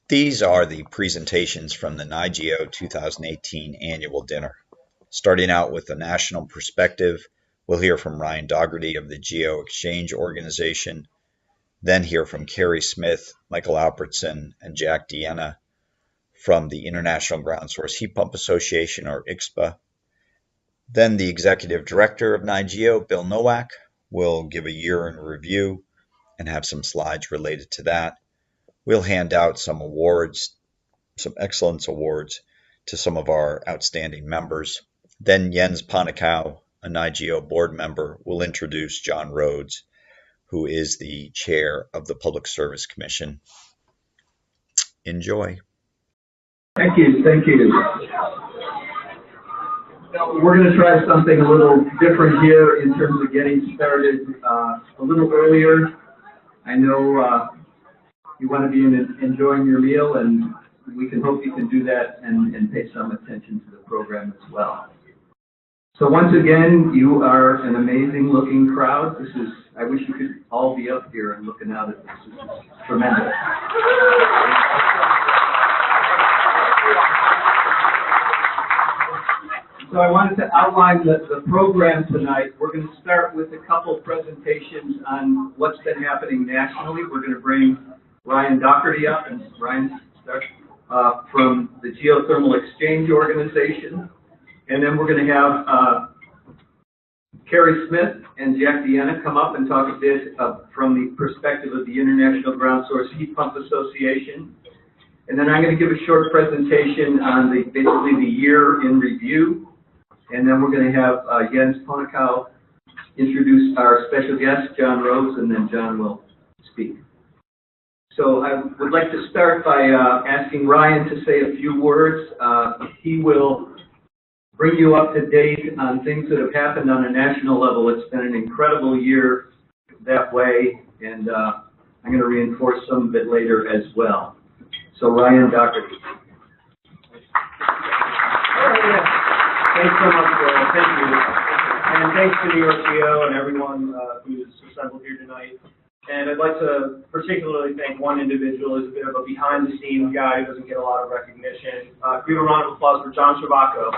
These are the presentations from the NY-GEO 2018 annual dinner. Starting out with the national perspective, we'll hear from Ryan Dougherty of the GEO Exchange Organization, then hear from Cary Smith, Michael Albertson, and Jack DiEnna from the International Ground Source Heat Pump Association, or IGSHPA. Then the Executive Director of NY-GEO, Bill Nowak, will give a year in review and have some slides related to that. We'll hand out some awards, some excellence awards, to some of our outstanding members. Then Jens Ponikau, a NY-GEO board member, will introduce John Rhodes, who is the chair of the Public Service Commission. Enjoy. Thank you. Thank you. We're going to try something a little different here in terms of getting started a little earlier. I know you want to be enjoying your meal, and we can hope you can do that and pay some attention to the program as well. So once again, you are an amazing looking crowd. I wish you could all be up here and looking out at this. This is tremendous. So I wanted to outline the program tonight. We're going to start with a couple presentations on what's been happening nationally. We're going to bring Ryan Dougherty up, and Ryan starts from the Geothermal Exchange Organization. And then we're going to have Cary Smith and Jack DiEnna come up and talk a bit from the perspective of the International Ground Source Heat Pump Association. And then I'm going to give a short presentation on basically the year in review. And then we're going to have Jens Ponikau introduce our special guest, John Rhodes, and then John will speak. So I would like to start by asking Ryan to say a few words. He will bring you up to date on things that have happened on a national level. It's been an incredible year that way, and I'm going to reinforce some of it later as well. So Ryan Dougherty. Thanks so much, Bill. Thank you. And thanks to NY-GEO and everyone who's assembled here tonight. And I'd like to particularly thank one individual who's a bit of a behind-the-scenes guy who doesn't get a lot of recognition. Give a round of applause for John Travacco.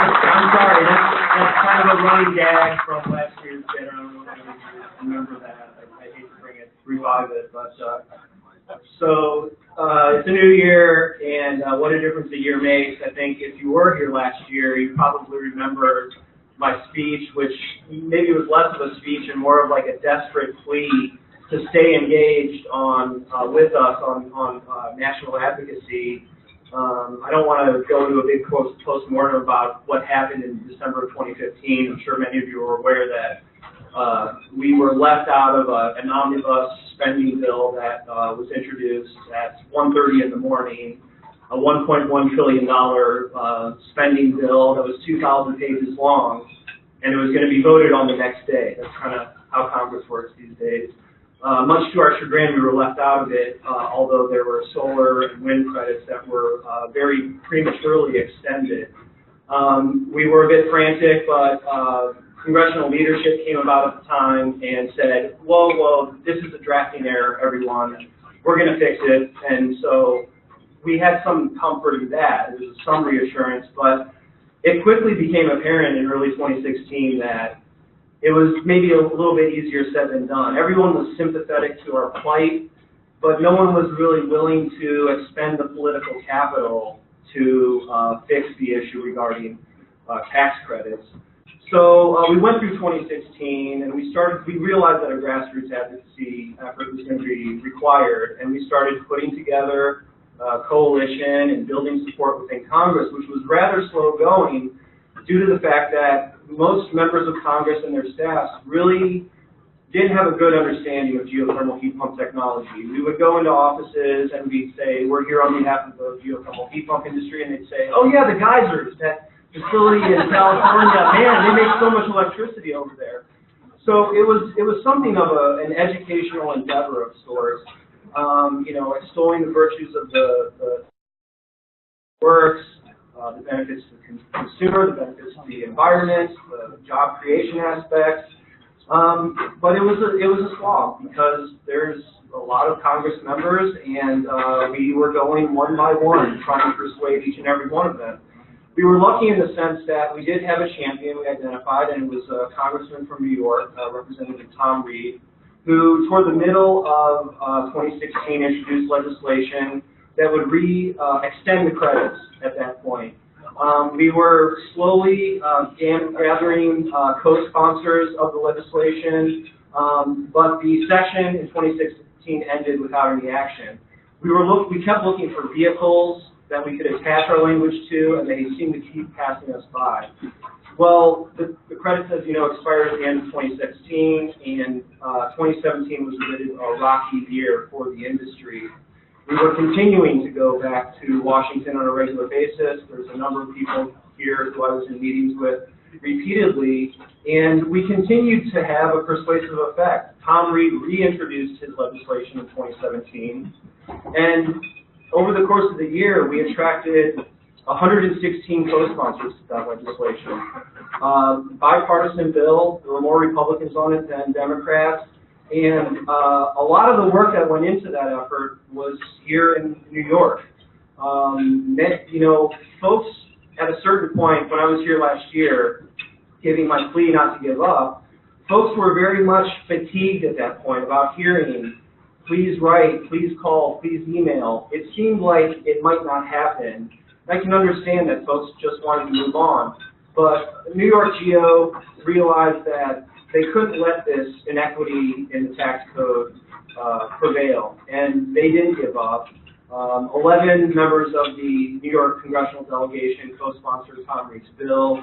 I'm sorry, that's kind of a running gag from last year's dinner. I don't know if you remember that. I hate to revive it, but so it's a new year, and what a difference a year makes. I think if you were here last year, you probably remember my speech, which maybe was less of a speech and more of like a desperate plea to stay engaged with us on national advocacy. I don't want to go into a big post-mortem about what happened in December of 2015. I'm sure many of you are aware that we were left out of an omnibus spending bill that was introduced at 1:30 in the morning, a $1.1 trillion spending bill that was 2,000 pages long, and it was going to be voted on the next day. That's kind of how Congress works these days. Much to our chagrin, we were left out of it, although there were solar and wind credits that were very prematurely extended. We were a bit frantic, but congressional leadership came about at the time and said, whoa, this is a drafting error, everyone. We're going to fix it. And so we had some comfort in that. There was some reassurance, but it quickly became apparent in early 2016 that it was maybe a little bit easier said than done. Everyone was sympathetic to our plight, but no one was really willing to expend the political capital to fix the issue regarding tax credits. So we went through 2016, and we realized that a grassroots advocacy effort was going to be required, and we started putting together a coalition and building support within Congress, which was rather slow going due to the fact that most members of Congress and their staffs really didn't have a good understanding of geothermal heat pump technology. We would go into offices and we'd say, we're here on behalf of the geothermal heat pump industry, and they'd say, oh yeah, the geysers, that facility in California, man, they make so much electricity over there. So it was something of an educational endeavor of sorts, extolling the virtues of the works, the benefits to the consumer, the benefits to the environment, the job creation aspects. But it was a slog because there's a lot of Congress members, and we were going one by one, trying to persuade each and every one of them. We were lucky in the sense that we did have a champion we identified, and it was a congressman from New York, Representative Tom Reed, who toward the middle of 2016 introduced legislation that would extend the credits at that point. We were slowly gathering co-sponsors of the legislation, but the session in 2016 ended without any action. We kept looking for vehicles that we could attach our language to, and they seemed to keep passing us by. Well, the credits, as you know, expired at the end of 2016, and 2017 was a rocky year for the industry. We were continuing to go back to Washington on a regular basis. There's a number of people here who I was in meetings with repeatedly, and we continued to have a persuasive effect. Tom Reed reintroduced his legislation in 2017, and over the course of the year, we attracted 116 co-sponsors to that legislation. Bipartisan bill, there were more Republicans on it than Democrats, and a lot of the work that went into that effort was here in New York. You know, folks at a certain point, when I was here last year, giving my plea not to give up, folks were very much fatigued at that point about hearing, please write, please call, please email. It seemed like it might not happen. I can understand that folks just wanted to move on, but NY-GEO realized that they couldn't let this inequity in the tax code prevail, and they didn't give up. 11 members of the New York congressional delegation co-sponsored Tom Reed's bill.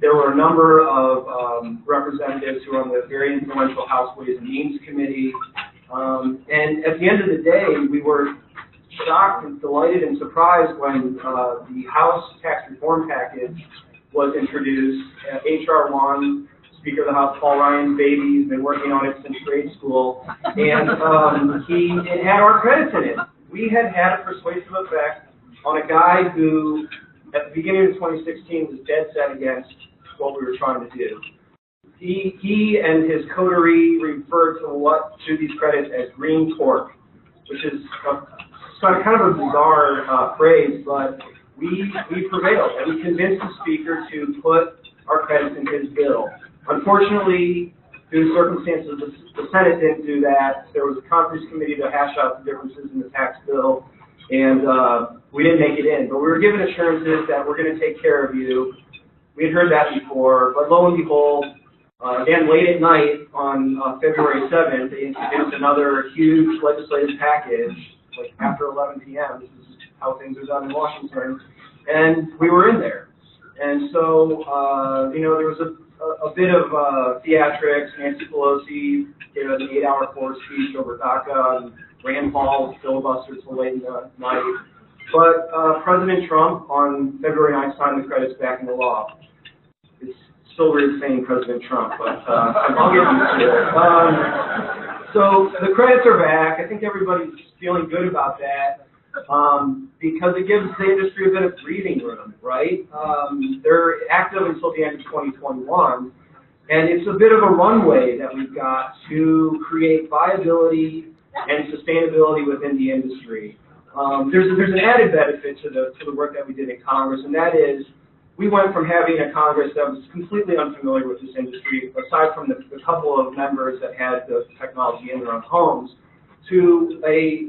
There were a number of representatives who were on the very influential House Ways and Means Committee. And at the end of the day, we were shocked and delighted and surprised when the House tax reform package was introduced. H.R. 1, Speaker of the House Paul Ryan's baby, he's been working on it since grade school, and it had our credits in it. We had a persuasive effect on a guy who, at the beginning of 2016, was dead set against what we were trying to do. He and his coterie referred to these credits as green torque, which is kind of a bizarre phrase, but we prevailed, and we convinced the Speaker to put our credits in his bill. Unfortunately, due to circumstances, the Senate didn't do that. There was a conference committee to hash out the differences in the tax bill, and we didn't make it in. But we were given assurances that we're going to take care of you. We had heard that before, but lo and behold, again, late at night on February 7th, they introduced another huge legislative package, like after 11 p.m. This is how things are done in Washington, and we were in there. And so, you know, there was a bit of theatrics. Nancy Pelosi gave an 8-hour floor speech over DACA, and Rand Paul filibustered till late in the night. But President Trump, on February 9th, signed the credits back into law. It's still weird saying President Trump, but I'll get used to it. So the credits are back. I think everybody's feeling good about that. Because it gives the industry a bit of breathing room, right? They're active until the end of 2021, and it's a bit of a runway that we've got to create viability and sustainability within the industry. There's an added benefit to the work that we did in Congress, and that is we went from having a Congress that was completely unfamiliar with this industry, aside from the couple of members that had the technology in their own homes, to a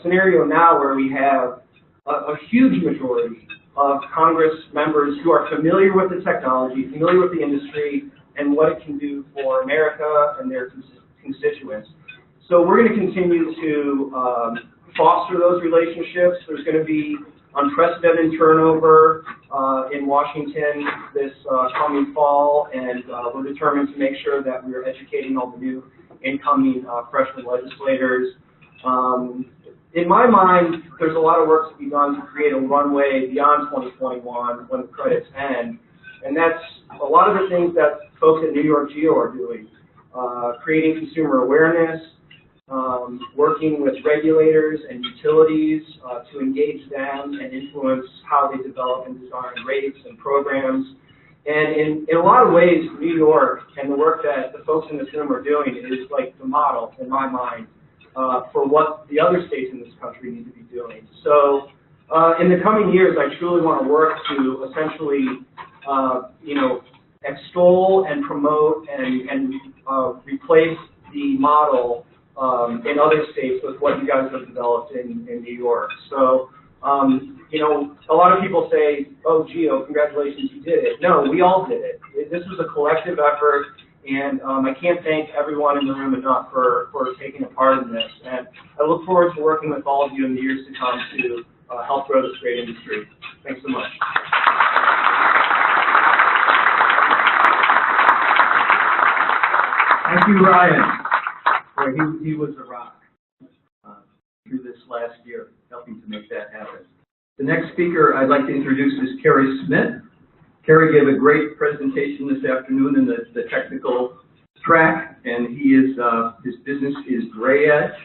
scenario now where we have a huge majority of Congress members who are familiar with the technology, familiar with the industry, and what it can do for America and their constituents. So we're going to continue to foster those relationships. There's going to be unprecedented turnover in Washington this coming fall, and we're determined to make sure that we're educating all the new incoming freshman legislators. In my mind, there's a lot of work to be done to create a runway beyond 2021 when the credits end, and that's a lot of the things that folks at NY-GEO are doing, creating consumer awareness, working with regulators and utilities to engage them and influence how they develop and design rates and programs. And in a lot of ways, New York and the work that the folks in this room are doing is like the model, in my mind, for what the other states in this country need to be doing. So in the coming years, I truly want to work to essentially, extol and promote and replace the model in other states with what you guys have developed in New York. So, a lot of people say, oh, GEO, congratulations, you did it. No, we all did it. This was a collective effort, and I can't thank everyone in the room enough for taking a part in this. And I look forward to working with all of you in the years to come to help grow this great industry. Thanks so much. Thank you, Ryan. Boy, he was a rock through this last year, helping to make that happen. The next speaker I'd like to introduce is Cary Smith. Cary gave a great presentation this afternoon in the technical track, and his business is Gray Edge,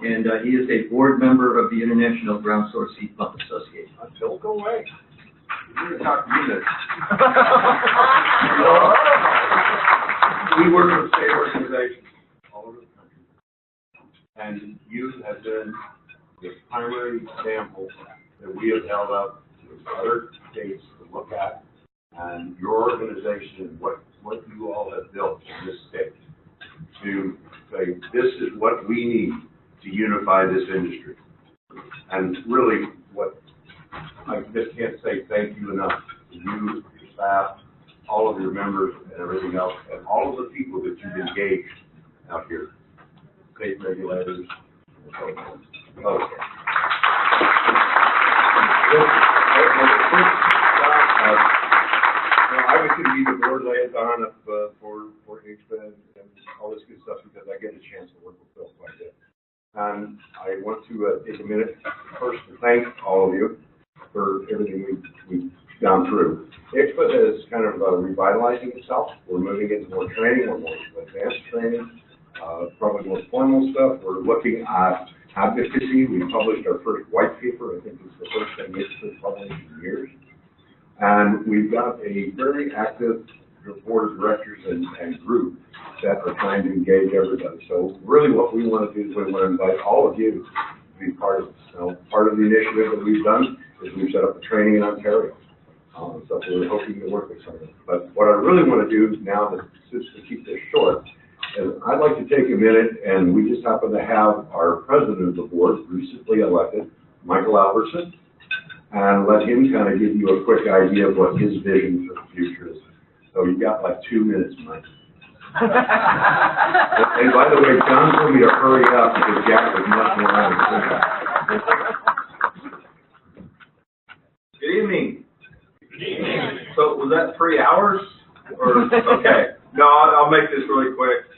and he is a board member of the International Ground Source Heat Pump Association. Don't go away. You're going to talk to me this. We work with state organizations all over the country, and you have been the primary example that we have held up to other states to look at, and your organization and what you all have built in this state to say, this is what we need to unify this industry. And really, I just can't say thank you enough to you, your staff, all of your members and everything else, and all of the people that you've engaged out here, state regulators, and so forth. Okay. I was going to be the board liaison up for IGSHPA and all this good stuff because I get a chance to work with Bill quite a bit. And I want to take a minute first to thank all of you for everything we've gone through. IGSHPA is kind of revitalizing itself. We're moving into more training, we're more advanced training, probably more formal stuff. We're looking at advocacy. We published our first white paper. I think it's the first thing IGSHPA published in years. And we've got a very active board of directors and group that are trying to engage everybody. So really what we want to do is we want to invite all of you to be part of this. Now, part of the initiative that we've done is we've set up a training in Ontario. So we're hoping to work with some of them. But what I really want to do now, to keep this short, is I'd like to take a minute, and we just happen to have our president of the board, recently elected, Michael Albertson, and let him kind of give you a quick idea of what his vision for the future is. So you've got like 2 minutes, Mike. And by the way, John told me to hurry up because Jack was messing around. Good evening. Good evening. So was that 3 hours? Or okay. No, I'll make this really quick.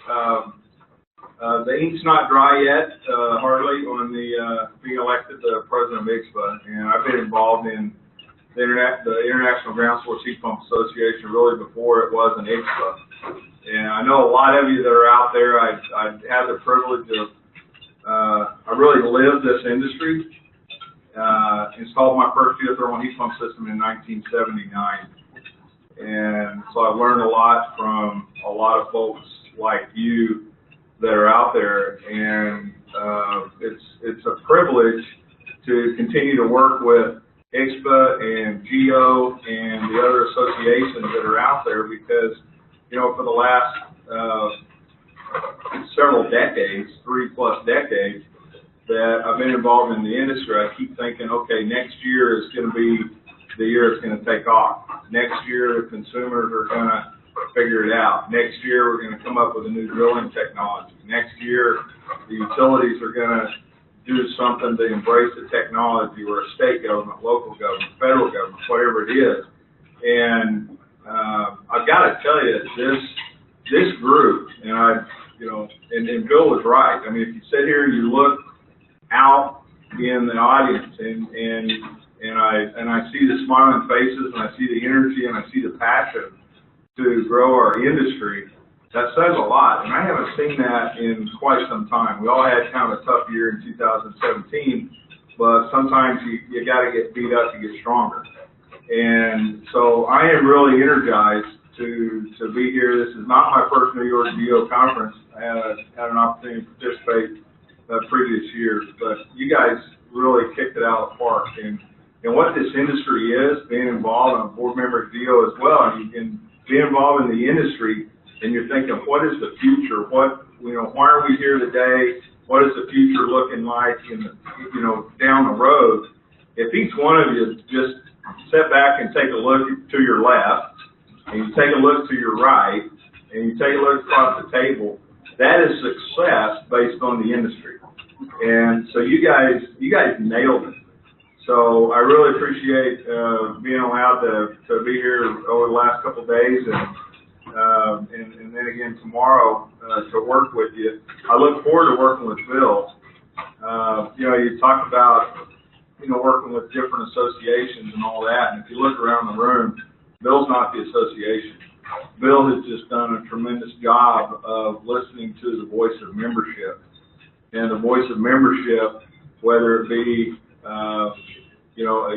The ink's not dry yet, hardly, on the being elected the president of IGSHPA, and I've been involved in the International Ground Source Heat Pump Association really before it was an IGSHPA. And I know a lot of you that are out there. I had the privilege of, I really lived this industry. Installed my first geothermal heat pump system in 1979. And so I've learned a lot from a lot of folks like you that are out there, and it's a privilege to continue to work with IGSHPA and GEO and the other associations that are out there because, for the last several decades, 3+ decades, that I've been involved in the industry, I keep thinking, okay, next year is going to be the year it's going to take off. Next year, the consumers are going to figure it out. Next year, we're going to come up with a new drilling technology. Next year, the utilities are going to do something to embrace the technology, or a state government, local government, federal government, whatever it is. And I've got to tell you, this group, and and Bill was right. I mean, if you sit here, you look out in the audience, and I see the smiling faces, and I see the energy, and I see the passion to grow our industry. That says a lot, and I haven't seen that in quite some time. We all had kind of a tough year in 2017, but sometimes you got to get beat up to get stronger. And so I am really energized to be here. This is not my first New York GEO conference. I had an opportunity to participate previous years, but you guys really kicked it out of the park. And what this industry is, being involved, I'm a board member at GEO as well, and being involved in the industry, and you're thinking, what is the future? Why are we here today? What is the future looking like down the road? If each one of you just sit back and take a look to your left, and you take a look to your right, and you take a look across the table, that is success based on the industry. And so you guys nailed it. So I really appreciate being allowed to be here over the last couple of days, and then again tomorrow to work with you. I look forward to working with Bill. You talk about working with different associations and all that, and if you look around the room, Bill's not the association. Bill has just done a tremendous job of listening to the voice of membership, and the voice of membership, whether it be a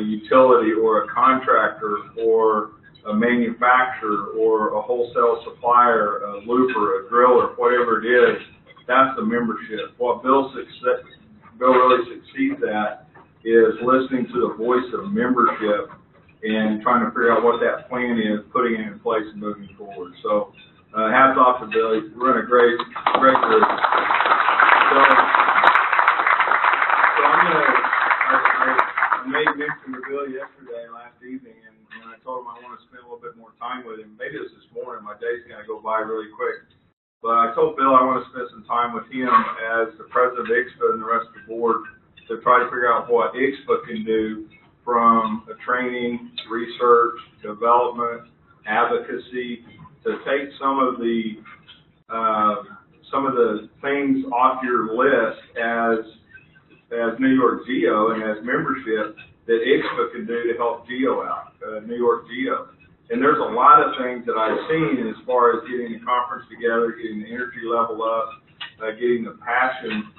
utility or a contractor or a manufacturer or a wholesale supplier, a looper, a driller, whatever it is, that's the membership. What Bill really succeeds at is listening to the voice of membership and trying to figure out what that plan is, putting it in place and moving forward. So hats off to Bill. He's run a great group. I made mention to Bill yesterday, last evening, and I told him I want to spend a little bit more time with him. Maybe it was this morning. My day's going to go by really quick. But I told Bill I want to spend some time with him as the president of IGSHPA and the rest of the board to try to figure out what IGSHPA can do from a training, research, development, advocacy, to take some of the things off your list as N.Y-GEO and as membership that IGSHPA can do to help GEO out, N.Y-GEO. And there's a lot of things that I've seen as far as getting the conference together, getting the energy level up, getting the passion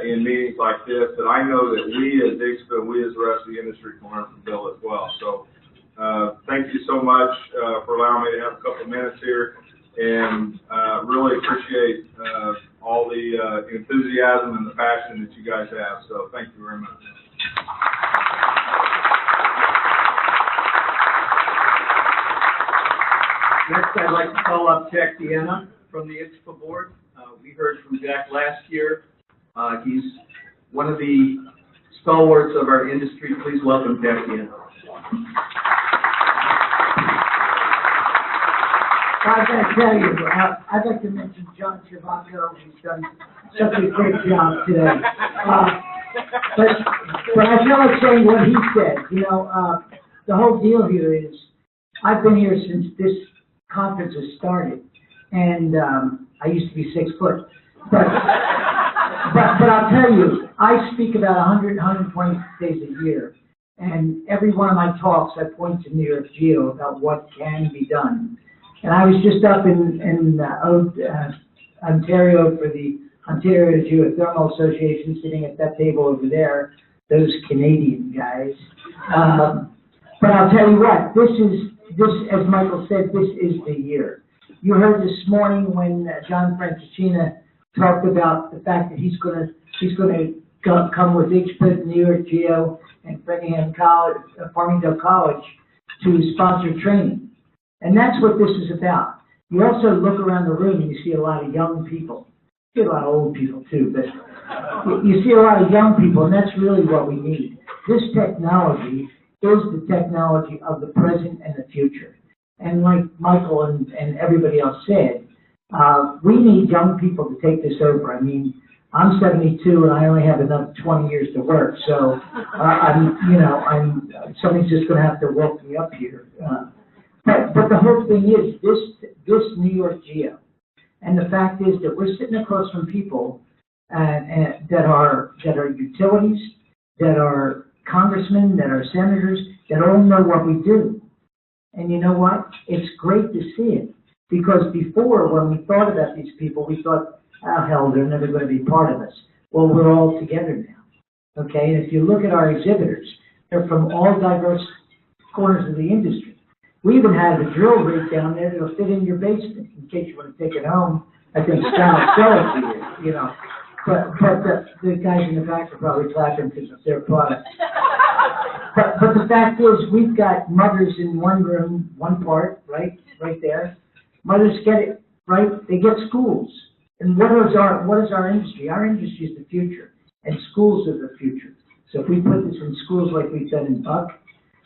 in meetings like this, that I know that we as IGSHPA, we as the rest of the industry can learn from Bill as well. So thank you so much for allowing me to have a couple of minutes here, and really appreciate all the enthusiasm and the passion that you guys have. So thank you very much. Next, I'd like to call up Jack DiEnna from the IGSHPA board. We heard from Jack last year. He's one of the stalwarts of our industry. Please welcome Jack DiEnna. I got to tell you, I'd like to mention John Chavaco, who's done such a great job today. But I feel like saying what he said. The whole deal here is, I've been here since this conference has started, and I used to be 6 foot. But I'll tell you, I speak about 100, 120 days a year, and every one of my talks I point to N.Y-GEO about what can be done. And I was just up in Ontario for the Ontario Geothermal Association, sitting at that table over there, those Canadian guys. But I'll tell you what, this, as Michael said, this is the year. You heard this morning when John Franciscina talked about the fact that he's going to come with IGSHPA, N.Y-GEO, and Framingham College, Farmingdale College to sponsor training. And that's what this is about. You also look around the room and you see a lot of young people. You see a lot of old people too, but you see a lot of young people, and that's really what we need. This technology is the technology of the present and the future. And like Michael and everybody else said, we need young people to take this over. I mean, I'm 72 and I only have another 20 years to work, so somebody's just going to have to walk me up here. But the whole thing is this N.Y-GEO, and the fact is that we're sitting across from people that are utilities, that are congressmen, that are senators, that all know what we do. And you know what? It's great to see it, because before, when we thought about these people, we thought, oh hell, they're never going to be part of us. Well, we're all together now. Okay, and if you look at our exhibitors, they're from all diverse corners of the industry. We even had a drill rig down there that'll fit in your basement in case you want to take it home. I think Scott will sell it to you, But the guys in the back are probably clapping because it's their product. But the fact is, we've got mothers in one room, one part, right there. Mothers get it, right? They get schools. And what is our industry? Our industry is the future, and schools are the future. So if we put this in schools like we've done in Buck,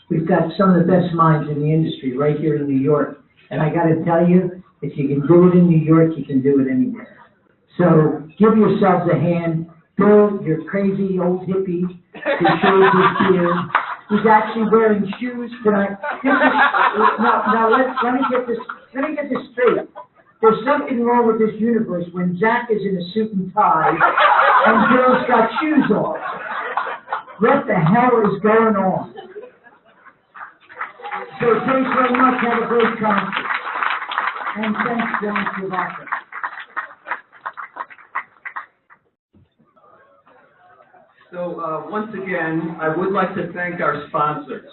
we've got some of the best minds in the industry right here in New York. And I got to tell you, if you can do it in New York, you can do it anywhere. So give yourselves a hand. Bill, your crazy old hippie who shaves his beard, he's actually wearing shoes tonight. Now let me get this straight. There's something wrong with this universe when Zach is in a suit and tie and Bill's got shoes on. What the hell is going on? So thanks very much. Have a great conference. And thanks, John, for that. So once again, I would like to thank our sponsors.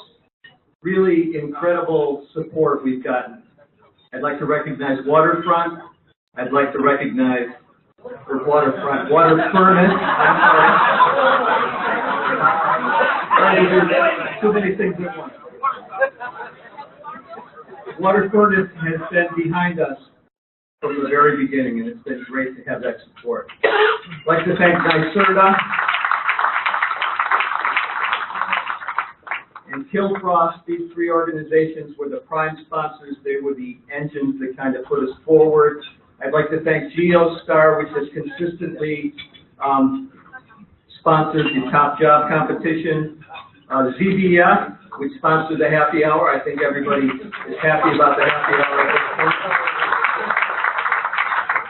Really incredible support we've gotten. I'd like to recognize Waterfront. I'd like to recognize Water Furnace. I'm sorry. Too many things at once. Water Furnace has been behind us from the very beginning, and it's been great to have that support. I'd like to thank NYSERDA and Kilfrost. These three organizations were the prime sponsors. They were the engines that kind of put us forward. I'd like to thank GeoStar, which has consistently sponsored the Top Job competition. ZBF, which sponsored the happy hour. I think everybody is happy about the happy hour.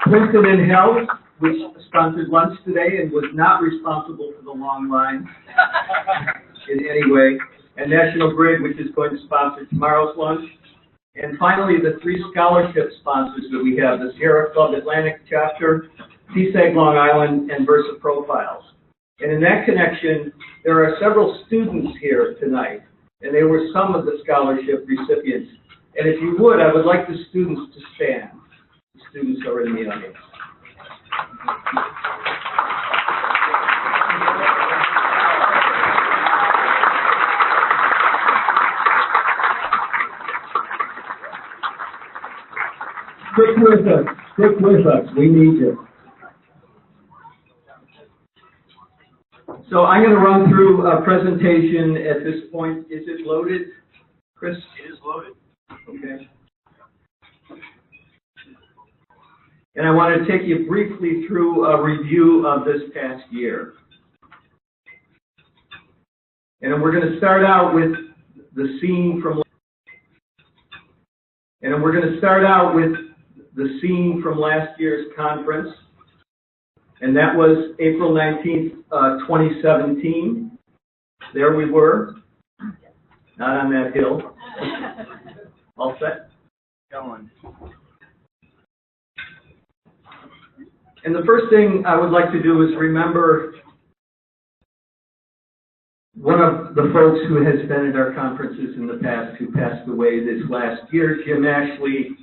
Princeton Health, which sponsored lunch today and was not responsible for the long line in any way. And National Grid, which is going to sponsor tomorrow's lunch. And finally, the three scholarship sponsors that we have, the Sierra Club Atlantic Chapter, TSAG Long Island, and Versa Profiles. And in that connection, there are several students here tonight, and they were some of the scholarship recipients. And if you would, I would like the students to stand. The students are in the audience. Stick with us. We need you. So I'm going to run through a presentation at this point. Is it loaded, Chris? It is loaded. Okay. And I want to take you briefly through a review of this past year. And we're going to start out with the scene from last year's conference. And that was April 19th, 2017. There we were, not on that hill. All set? Going. And the first thing I would like to do is remember one of the folks who has been at our conferences in the past who passed away this last year. Jim Ashley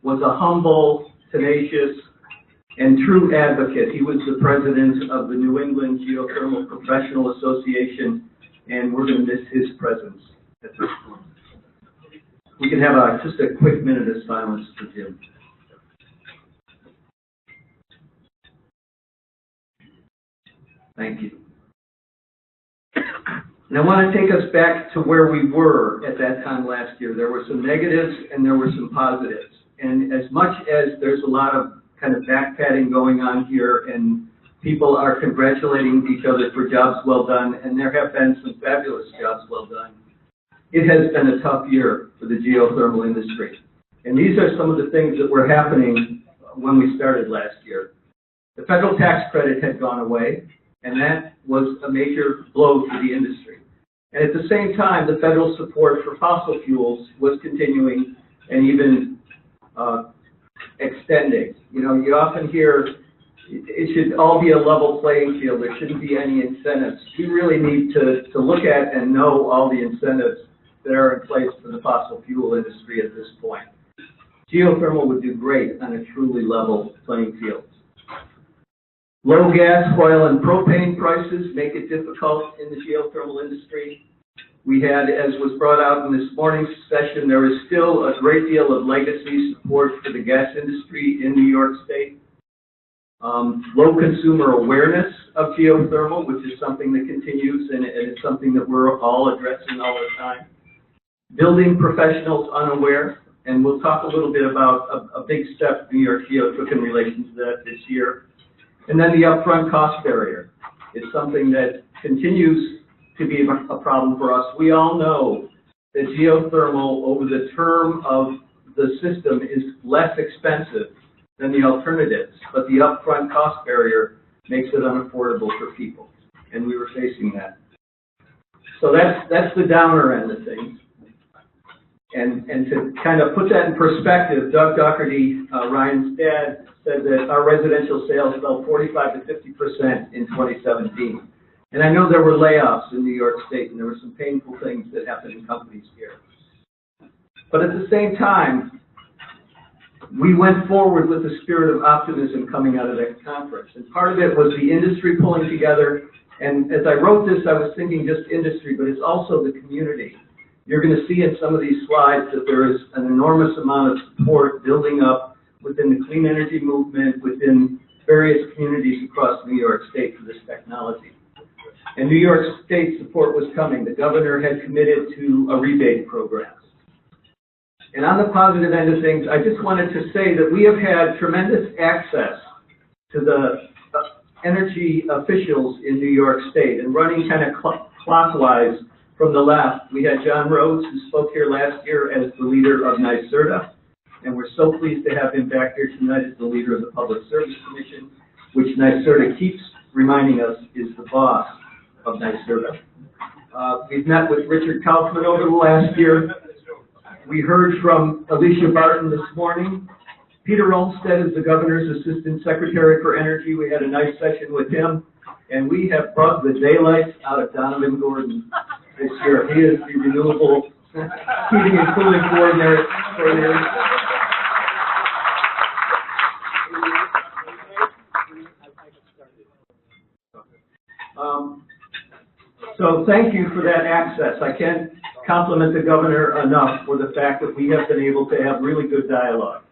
was a humble, tenacious, and true advocate. He was the president of the New England Geothermal Professional Association, and we're going to miss his presence at this point. We can have just a quick minute of silence for Jim. Thank you. And I want to take us back to where we were at that time last year. There were some negatives and there were some positives. And as much as there's a lot of kind of back-patting going on here, and people are congratulating each other for jobs well done, and there have been some fabulous jobs well done, it has been a tough year for the geothermal industry. And these are some of the things that were happening when we started last year. The federal tax credit had gone away, and that was a major blow to the industry. And at the same time, the federal support for fossil fuels was continuing and even extending. You know, you often hear it should all be a level playing field. There shouldn't be any incentives. We really need to look at and know all the incentives that are in place for the fossil fuel industry at this point. Geothermal would do great on a truly level playing field. Low gas, oil, and propane prices make it difficult in the geothermal industry. We had, as was brought out in this morning's session, there is still a great deal of legacy support for the gas industry in New York State. Low consumer awareness of geothermal, which is something that continues, and it's something that we're all addressing all the time. Building professionals unaware, and we'll talk a little bit about a big step New York-GEO took in relation to that this year. And then the upfront cost barrier. It's something that continues to be a problem for us. We all know that geothermal over the term of the system is less expensive than the alternatives, but the upfront cost barrier makes it unaffordable for people, and we were facing that. So that's the downer end of things. And to kind of put that in perspective, Doug Dougherty, Ryan's dad, said that our residential sales fell 45 to 50% in 2017. And I know there were layoffs in New York State, and there were some painful things that happened in companies here. But at the same time, we went forward with a spirit of optimism coming out of that conference. And part of it was the industry pulling together. And as I wrote this, I was thinking just industry, but it's also the community. You're going to see in some of these slides that there is an enormous amount of support building up within the clean energy movement, within various communities across New York State for this technology. And New York State support was coming. The governor had committed to a rebate program. And on the positive end of things, I just wanted to say that we have had tremendous access to the energy officials in New York State. And running kind of clockwise from the left, we had John Rhodes, who spoke here last year as the leader of NY-GEO. And we're so pleased to have him back here tonight as the leader of the Public Service Commission, which NY-GEO keeps reminding us is the boss of NY-GEO. We've met with Richard Kaufman over the last year. We heard from Alicia Barton this morning. Peter Olmsted is the governor's assistant secretary for energy. We had a nice session with him, and we have brought the daylights out of Donovan Gordon this year. He is the renewable heating and cooling coordinator. So thank you for that access. I can't compliment the governor enough for the fact that we have been able to have really good dialogue.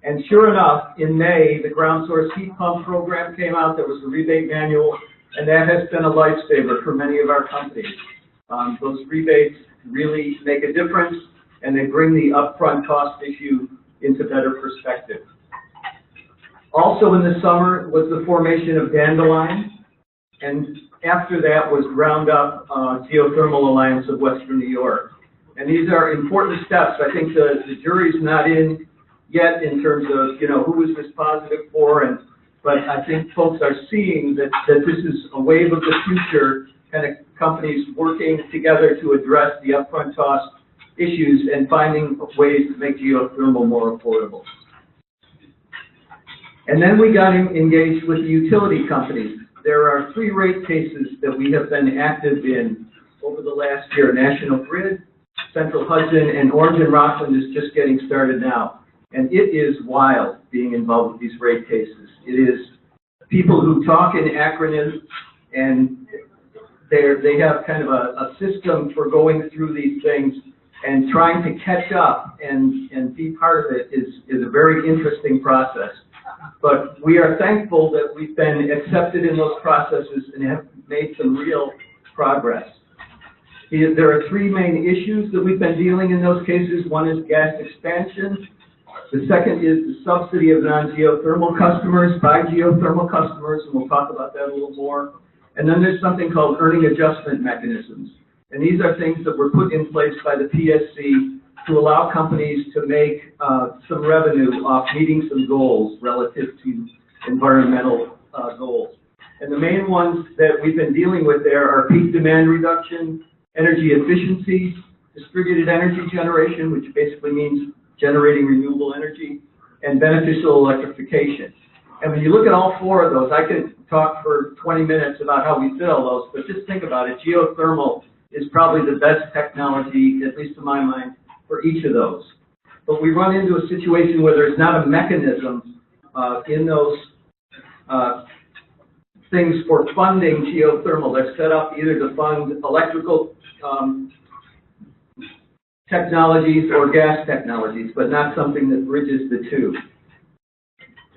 And sure enough, in May, the ground source heat pump program came out. There was a rebate manual, and that has been a lifesaver for many of our companies. Those rebates really make a difference, and they bring the upfront cost issue into better perspective. Also in the summer was the formation of Dandelion, and after that was ground up Geothermal Alliance of Western New York. And these are important steps. I think the jury's not in yet in terms of, who is this positive for, but I think folks are seeing that this is a wave of the future, kind of companies working together to address the upfront cost issues and finding ways to make geothermal more affordable. And then we got engaged with the utility companies. There are 3 rate cases that we have been active in over the last year. National Grid, Central Hudson, and Orange and Rockland is just getting started now. And it is wild being involved with these rate cases. It is people who talk in acronyms, and they have kind of a system for going through these things, and trying to catch up and be part of it is a very interesting process. But we are thankful that we've been accepted in those processes and have made some real progress. There are 3 main issues that we've been dealing in those cases. One is gas expansion. The second is the subsidy of non-geothermal customers by geothermal customers, and we'll talk about that a little more. And then there's something called earning adjustment mechanisms. And these are things that were put in place by the PSC to allow companies to make some revenue off meeting some goals relative to environmental goals. And the main ones that we've been dealing with there are peak demand reduction, energy efficiency, distributed energy generation, which basically means generating renewable energy, and beneficial electrification. And when you look at all 4 of those, I could talk for 20 minutes about how we fill those, but just think about it. Geothermal is probably the best technology, at least to my mind, for each of those. But we run into a situation where there's not a mechanism in those things for funding geothermal. They're set up either to fund electrical technologies or gas technologies, but not something that bridges the two.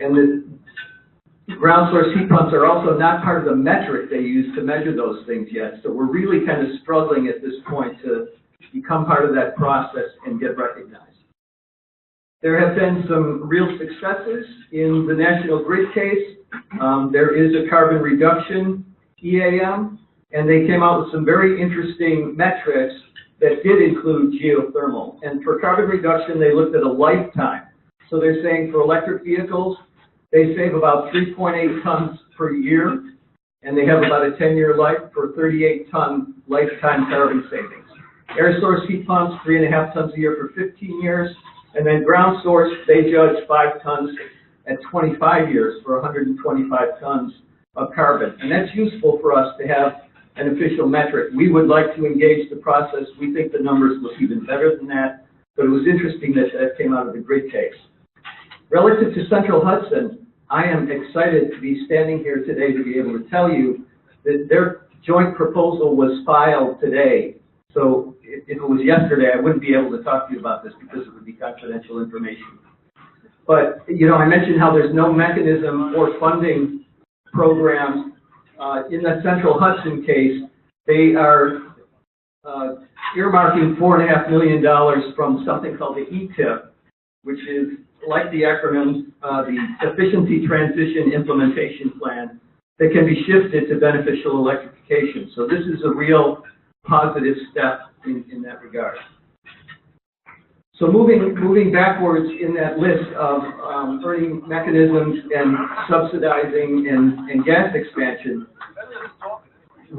And the ground source heat pumps are also not part of the metric they use to measure those things yet. So we're really kind of struggling at this point to become part of that process and get recognized. There have been some real successes in the National Grid case. There is a carbon reduction EAM, and they came out with some very interesting metrics that did include geothermal. And for carbon reduction, they looked at a lifetime. So they're saying for electric vehicles, they save about 3.8 tons per year, and they have about a 10-year life for 38-ton lifetime carbon savings. Air source heat pumps, 3.5 tons a year for 15 years, and then ground source, they judge 5 tons at 25 years for 125 tons of carbon. And that's useful for us to have an official metric. We would like to engage the process. We think the numbers look even better than that, but it was interesting that that came out of the grid case. Relative to Central Hudson, I am excited to be standing here today to be able to tell you that their joint proposal was filed today. So if it was yesterday, I wouldn't be able to talk to you about this because it would be confidential information. But, you know, I mentioned how there's no mechanism for funding programs. In the Central Hudson case, they are earmarking $4.5 million from something called the ETIP, which is like the acronym, the Efficiency Transition Implementation Plan, that can be shifted to beneficial electrification. So this is a real positive step in that regard. So moving backwards in that list of earning mechanisms and subsidizing and gas expansion,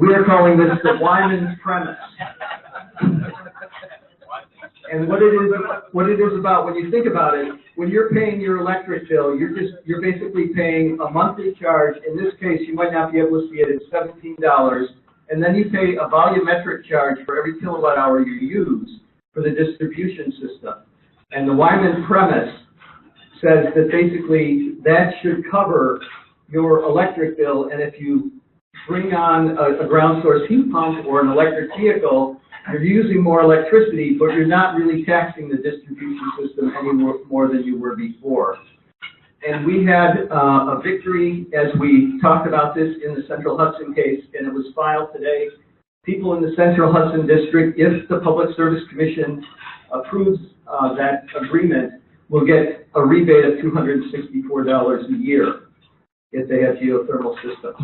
we are calling this the Wyman premise. And what it is about, when you think about it, when you're paying your electric bill, you're basically paying a monthly charge. In this case, you might not be able to see it. It's $17, and then you pay a volumetric charge for every kilowatt hour you use for the distribution system. And the Wyman premise says that basically that should cover your electric bill, and if you bring on a ground source heat pump or an electric vehicle, you're using more electricity, but you're not really taxing the distribution system any more than you were before. And we had a victory as we talked about this in the Central Hudson case, and it was filed today. People in the Central Hudson District, if the Public Service Commission approves that agreement, will get a rebate of $264 a year if they have geothermal systems.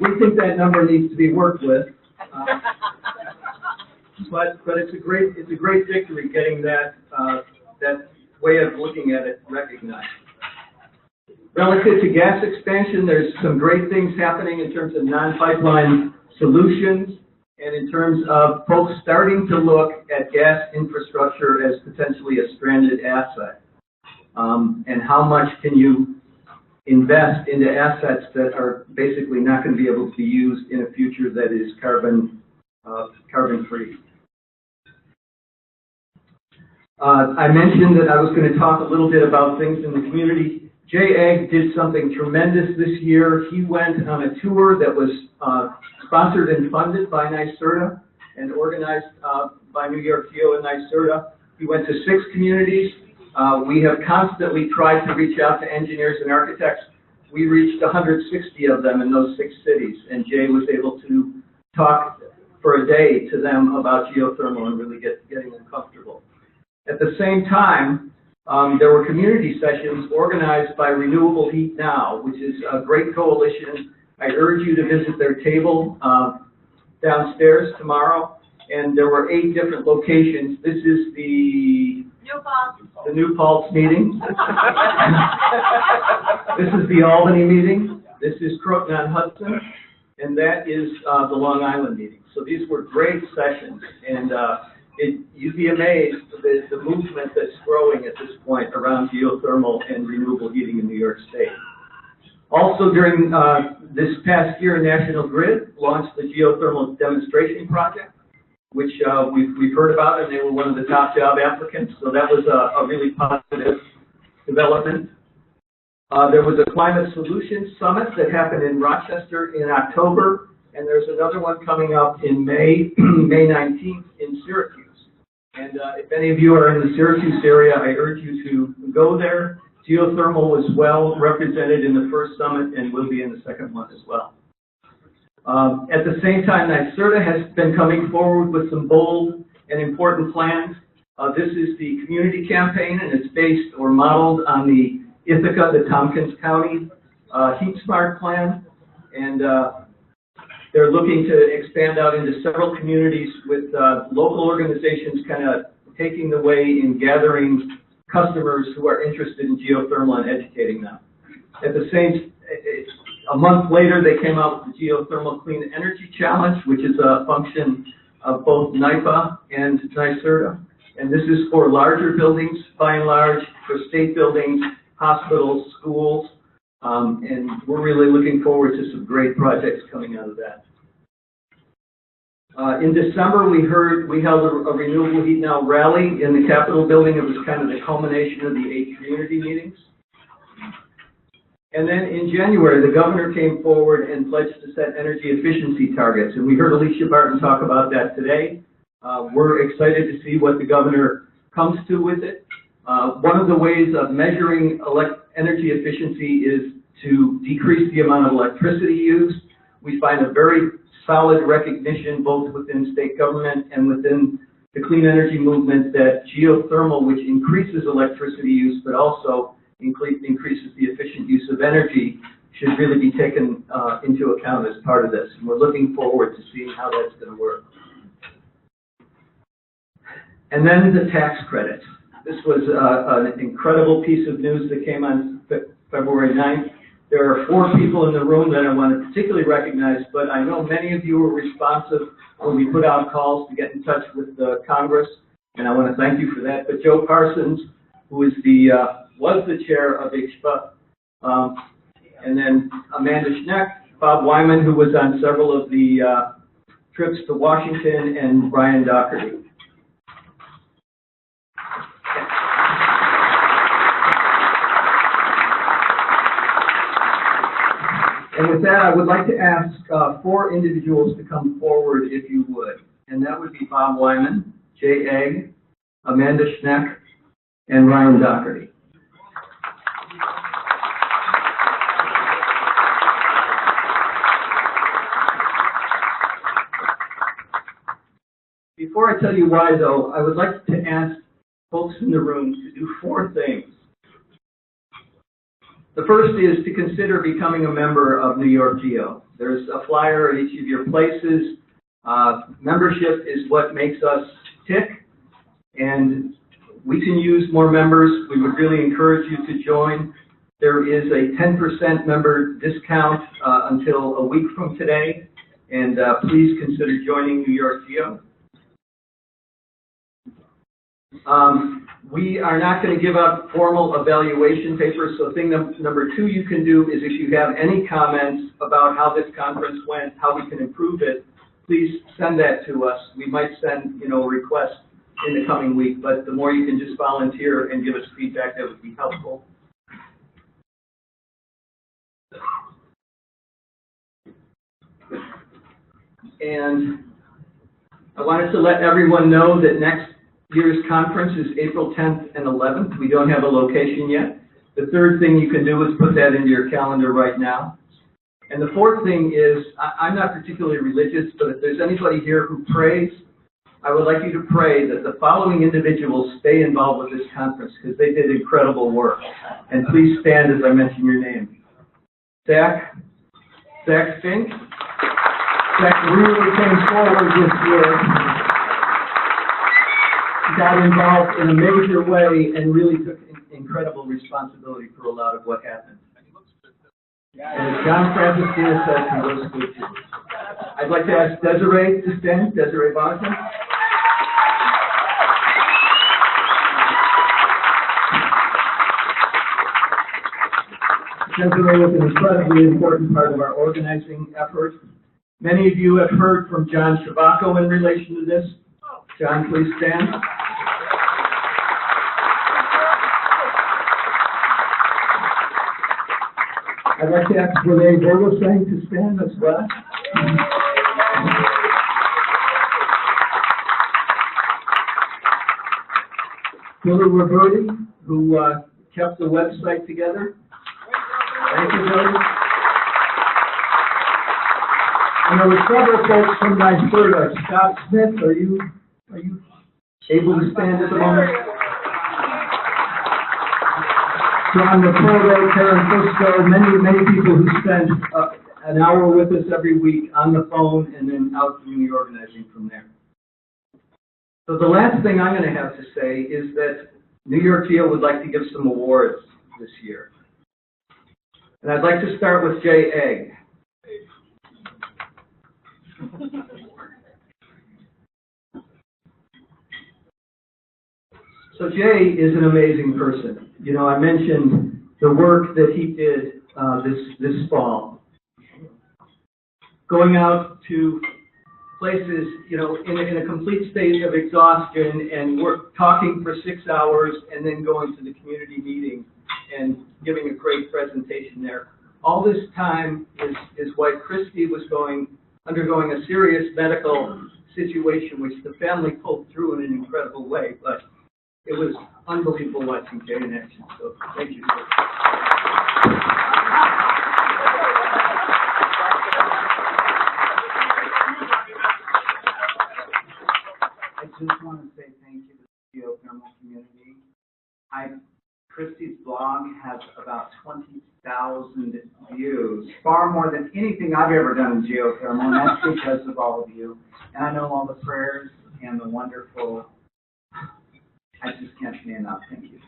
We think that number needs to be worked with, but it's a great victory getting that way of looking at it recognized. Relative to gas expansion, there's some great things happening in terms of non-pipeline solutions and in terms of folks starting to look at gas infrastructure as potentially a stranded asset. And how much can you invest into assets that are basically not going to be able to be used in a future that is carbon-free. I mentioned that I was going to talk a little bit about things in the community. J.Egg did something tremendous this year. He went on a tour that was sponsored and funded by NYSERDA and organized by New-York-GEO and NYSERDA. He went to 6 communities. We have constantly tried to reach out to engineers and architects. We reached 160 of them in those 6 cities, and Jay was able to talk for a day to them about geothermal and really getting them comfortable. At the same time, there were community sessions organized by Renewable Heat Now, which is a great coalition. I urge you to visit their table downstairs tomorrow. And there were 8 different locations. This is the New Paltz meeting. This is the Albany meeting. This is Croton-on-Hudson. And that is the Long Island meeting. So these were great sessions. And you'd be amazed at the movement that's growing at this point around geothermal and renewable heating in New York State. Also during this past year, National Grid launched the Geothermal Demonstration Project. which we've heard about, and they were one of the top job applicants. So that was a really positive development. There was a Climate Solutions Summit that happened in Rochester in October, and there's another one coming up in May, May 19th in Syracuse. And if any of you are in the Syracuse area, I urge you to go there. Geothermal was well represented in the first summit and will be in the second one as well. At the same time, NYSERDA has been coming forward with some bold and important plans. This is the community campaign, and it's based or modeled on the Ithaca, the Tompkins County Heat Smart Plan. And they're looking to expand out into several communities with local organizations kind of taking the way in gathering customers who are interested in geothermal and educating them. At the same, a month later, they came out with the Geothermal Clean Energy Challenge, which is a function of both NYPA and NYSERDA. And this is for larger buildings, by and large, for state buildings, hospitals, schools, and we're really looking forward to some great projects coming out of that. In December, we held a Renewable Heat Now rally in the Capitol building. It was kind of the culmination of the 8 community meetings. And then in January, the governor came forward and pledged to set energy efficiency targets. And we heard Alicia Barton talk about that today. We're excited to see what the governor comes to with it. One of the ways of measuring energy efficiency is to decrease the amount of electricity used. We find a very solid recognition both within state government and within the clean energy movement that geothermal, which increases electricity use but also increases the efficient use of energy, should really be taken into account as part of this. And we're looking forward to seeing how that's going to work. And then the tax credits. This was an incredible piece of news that came on February 9th. There are 4 people in the room that I want to particularly recognize, but I know many of you were responsive when we put out calls to get in touch with the Congress, and I want to thank you for that. But Joe Parsons, who is was the chair of IGSHPA, and then Amanda Schneck, Bob Wyman, who was on several of the trips to Washington, and Brian Dougherty. And with that, I would like to ask 4 individuals to come forward, if you would. And that would be Bob Wyman, Jay Egg, Amanda Schneck, and Ryan Dougherty. Before I tell you why, though, I would like to ask folks in the room to do 4 things. The first is to consider becoming a member of NY-GEO. There's a flyer at each of your places. Membership is what makes us tick, and we can use more members. We would really encourage you to join. There is a 10% member discount until a week from today, and please consider joining NY-GEO. We are not going to give out formal evaluation papers, so thing number 2 you can do is if you have any comments about how this conference went, how we can improve it, please send that to us. We might send, a request in the coming week, but the more you can just volunteer and give us feedback, that would be helpful. And I wanted to let everyone know that next year's conference is April 10th and 11th. We don't have a location yet. The third thing you can do is put that into your calendar right now. And the fourth thing is, I'm not particularly religious, but if there's anybody here who prays, I would like you to pray that the following individuals stay involved with this conference because they did incredible work. And please stand as I mention your name. Zach Fink. Zach really came forward this year. Got involved in a major way and really took incredible responsibility for a lot of what happened. And as John Franciscina says, he looks good too. I'd like to ask Desiree to stand, Desiree Bonson. Desiree was an incredibly important part of our organizing effort. Many of you have heard from John Shabako in relation to this. John, please stand. I'd like to ask Renee Vogelsang to stand as well. Billy Roberti, who kept the website together. Thank you, Billy. And there were several folks from NY-GEO. Scott Smith, are you able to stand at the moment? John McCullough, Karen Fusco, many people who spend an hour with us every week on the phone and then out doing the organizing from there. So the last thing I'm going to have to say is that NY-GEO would like to give some awards this year. And I'd like to start with Jay Egg. So Jay is an amazing person. You know, I mentioned the work that he did this fall. Going out to places, you know, in a complete state of exhaustion and talking for 6 hours and then going to the community meeting and giving a great presentation there. All this time is while Christy was undergoing a serious medical situation, which the family pulled through in an incredible way. But it was unbelievable watching Jay in action. So thank you. I just want to say thank you to the geothermal community. Christy's blog has about 20,000 views, far more than anything I've ever done in geothermal, and that's because of all of you. And I know all the prayers and the wonderful, I just can't say enough. Thank you.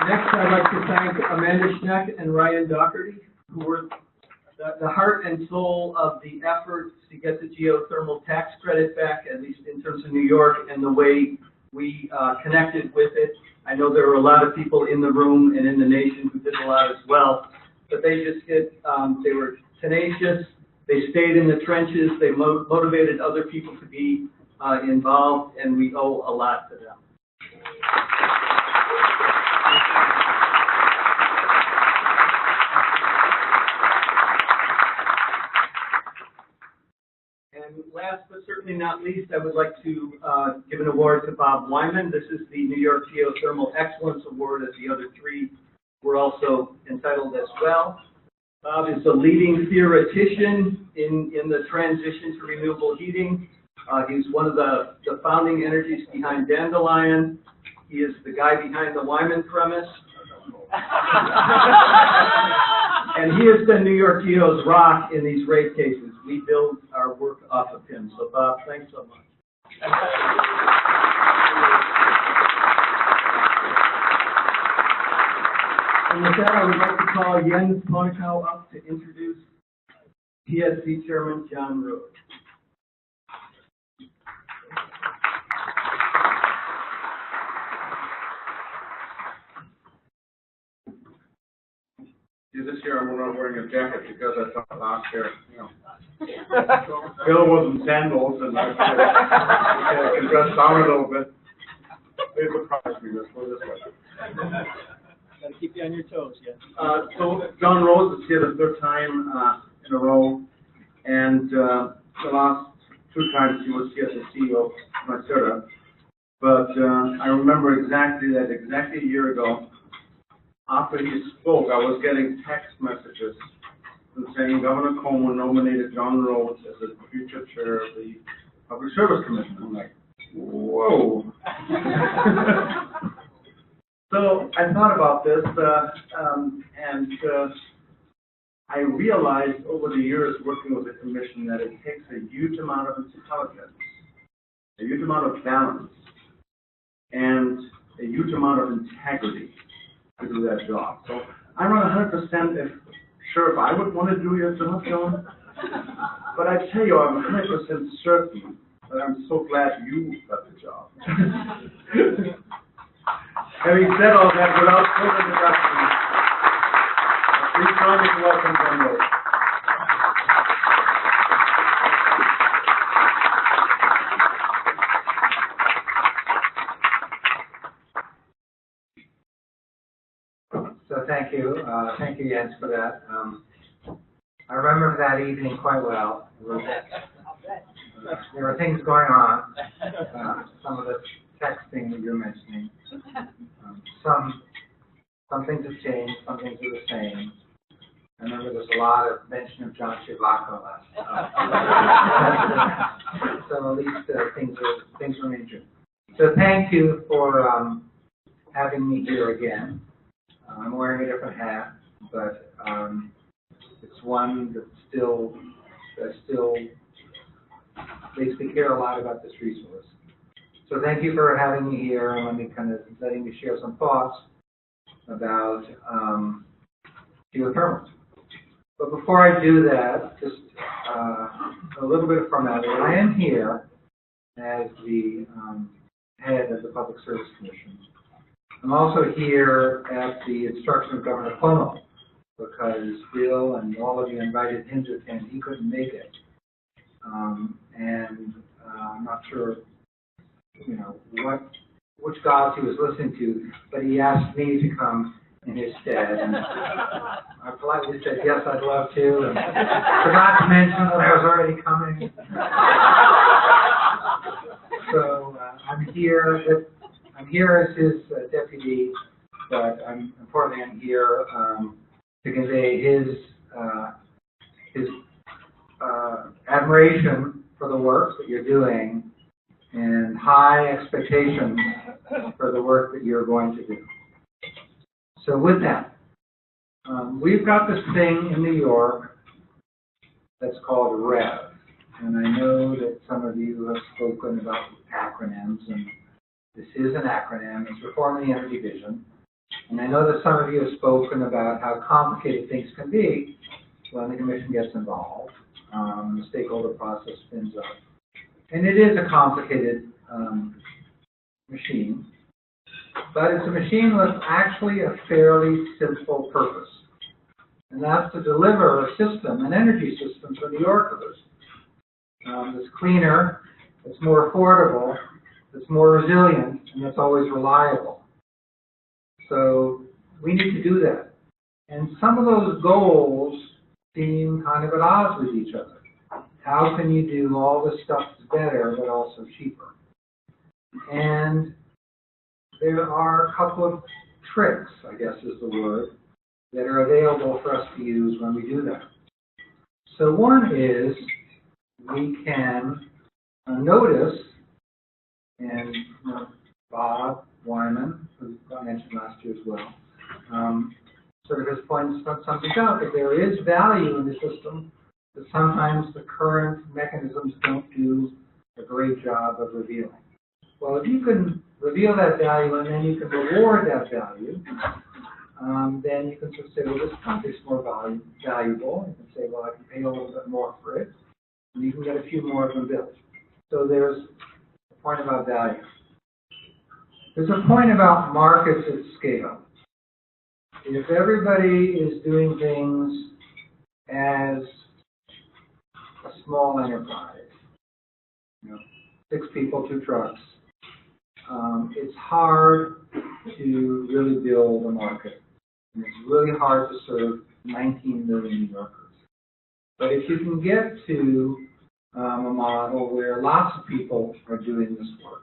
Next, I'd like to thank Amanda Schneck and Ryan Dougherty, who were the heart and soul of the effort to get the geothermal tax credit back, at least in terms of New York, and the way we connected with it. I know there were a lot of people in the room and in the nation who did a lot as well, but they just they were tenacious, they stayed in the trenches, they motivated other people to be involved, and we owe a lot to them. And last but certainly not least, I would like to give an award to Bob Wyman. This is the New York Geothermal Excellence Award, as the other three were also entitled as well. Bob is a leading theoretician in the transition to renewable heating. He's one of the founding energies behind Dandelion. He is the guy behind the Wyman premise. And he has been NY-GEO's rock in these rate cases. We build our work off of him. So, Bob, thanks so much. And with that, I would like to call Jens Ponikau up to introduce PSC Chairman John Rhodes. This year I'm not wearing a jacket because I thought last year, you know, Bill was in sandals and I can dress down a little bit. It surprised me, let's go this way. Got to keep you on your toes, yeah. So John Rhodes is here the third time in a row, and the last two times he was here as the CEO of NY-GEO. But I remember exactly a year ago, after he spoke, I was getting text messages saying Governor Cuomo nominated John Rhodes as the future chair of the Public Service Commission. I'm like, whoa. So I thought about this, and I realized over the years working with the commission that it takes a huge amount of intelligence, a huge amount of balance, and a huge amount of integrity to do that job. So I'm not 100% sure if I would want to do your job, John, but I tell you, I'm 100% certain that I'm so glad you got the job. Having said all that, without further introduction, Please join me in welcoming them both. So thank you, Jens, for that. I remember that evening quite well. There were things going on, some of the texting that you're mentioning. Some things have changed, some things are the same. I remember there's a lot of mention of John Chivacco last night. So at least things remain true. So thank you for having me here again. I'm wearing a different hat, but it's one that still makes me care a lot about this resource. So thank you for having me here and letting me share some thoughts about geothermal. But before I do that, just a little bit of formality. I am here as the head of the Public Service Commission. I'm also here at the instruction of Governor Cuomo because Bill and all of you invited him to attend. He couldn't make it. I'm not sure, which gods he was listening to, but he asked me to come in his stead. And I politely said, yes, I'd love to. And forgot to mention that I was already coming. So I'm here as his deputy, but importantly I'm here to convey his admiration for the work that you're doing and high expectations for the work that you're going to do. So with that, we've got this thing in New York that's called REV, and I know that some of you have spoken about acronyms, and this is an acronym. It's Reforming the Energy Vision. And I know that some of you have spoken about how complicated things can be when the Commission gets involved. The stakeholder process spins up. And it is a complicated machine, but it's a machine with actually a fairly simple purpose. And that's to deliver a system, an energy system for New Yorkers that's cleaner, that's more affordable, that's more resilient, and that's always reliable. So we need to do that. And some of those goals seem kind of at odds with each other. How can you do all this stuff better but also cheaper? And there are a couple of tricks, I guess is the word, that are available for us to use when we do that. So one is we can notice, and Bob Wyman, who got mentioned last year as well, sort of has pointed something out, that there is value in the system, that sometimes the current mechanisms don't do a great job of revealing. Well, if you can reveal that value and then you can reward that value, then you can sort of say, well, this project's more valuable. You can say, well, I can pay a little bit more for it, and you can get a few more of them built. So there's a point about value. There's a point about markets at scale. If everybody is doing things as a small enterprise, 6 people, 2 trucks, it's hard to really build a market. And it's really hard to serve 19 million New Yorkers. But if you can get to a model where lots of people are doing this work,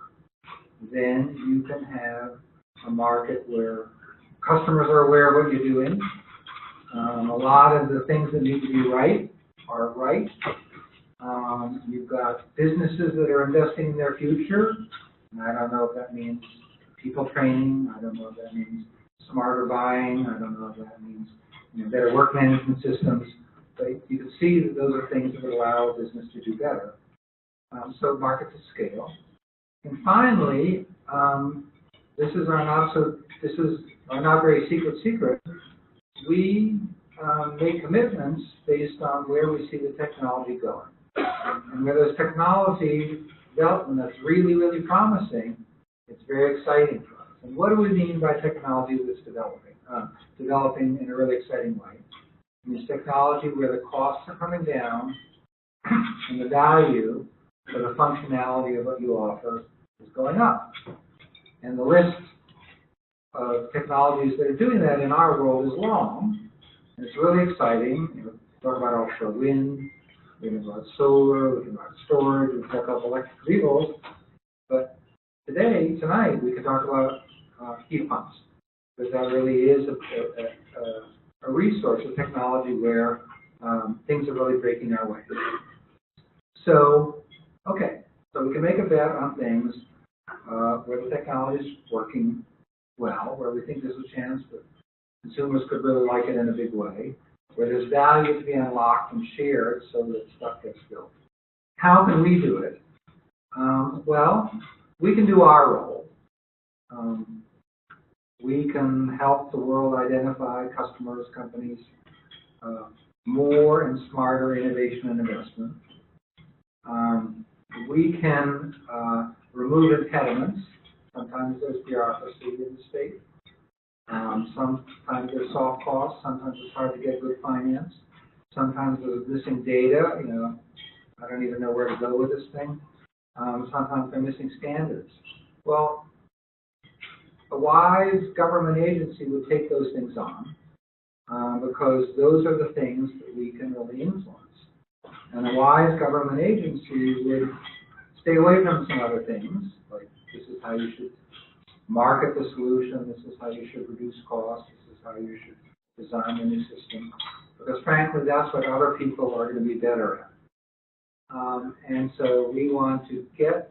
then you can have a market where customers are aware of what you're doing. A lot of the things that need to be right are right. You've got businesses that are investing in their future. And I don't know if that means people training. I don't know if that means smarter buying. I don't know if that means better work management systems. But you can see that those are things that would allow a business to do better. So markets at scale. And finally, this is our not very secret. We make commitments based on where we see the technology going. And where there's technology development that's really, really promising, it's very exciting for us. And what do we mean by technology that's developing in a really exciting way? It means technology where the costs are coming down and the value or the functionality of what you offer is going up. And the list of technologies that are doing that in our world is long, and it's really exciting. You know, talk about offshore wind, we can talk about solar, we can talk about storage, we can talk about electric vehicles, but tonight, we can talk about heat pumps, because that really is a resource, a technology where things are really breaking our way. So, okay, so we can make a bet on things where the technology is working well, where we think there's a chance that consumers could really like it in a big way, where there's value to be unlocked and shared so that stuff gets built. How can we do it? Well, we can do our role. We can help the world identify customers, companies, more and smarter innovation and investment. We can remove impediments. Sometimes there's bureaucracy in the state. Sometimes there's soft costs. Sometimes it's hard to get good finance. Sometimes there's missing data. You know, I don't even know where to go with this thing. Sometimes they're missing standards. Well, a wise government agency would take those things on because those are the things that we can really influence. And a wise government agency would stay away from some other things, like this is how you should market the solution, this is how you should reduce costs, this is how you should design a new system, because frankly, that's what other people are going to be better at. And so we want to get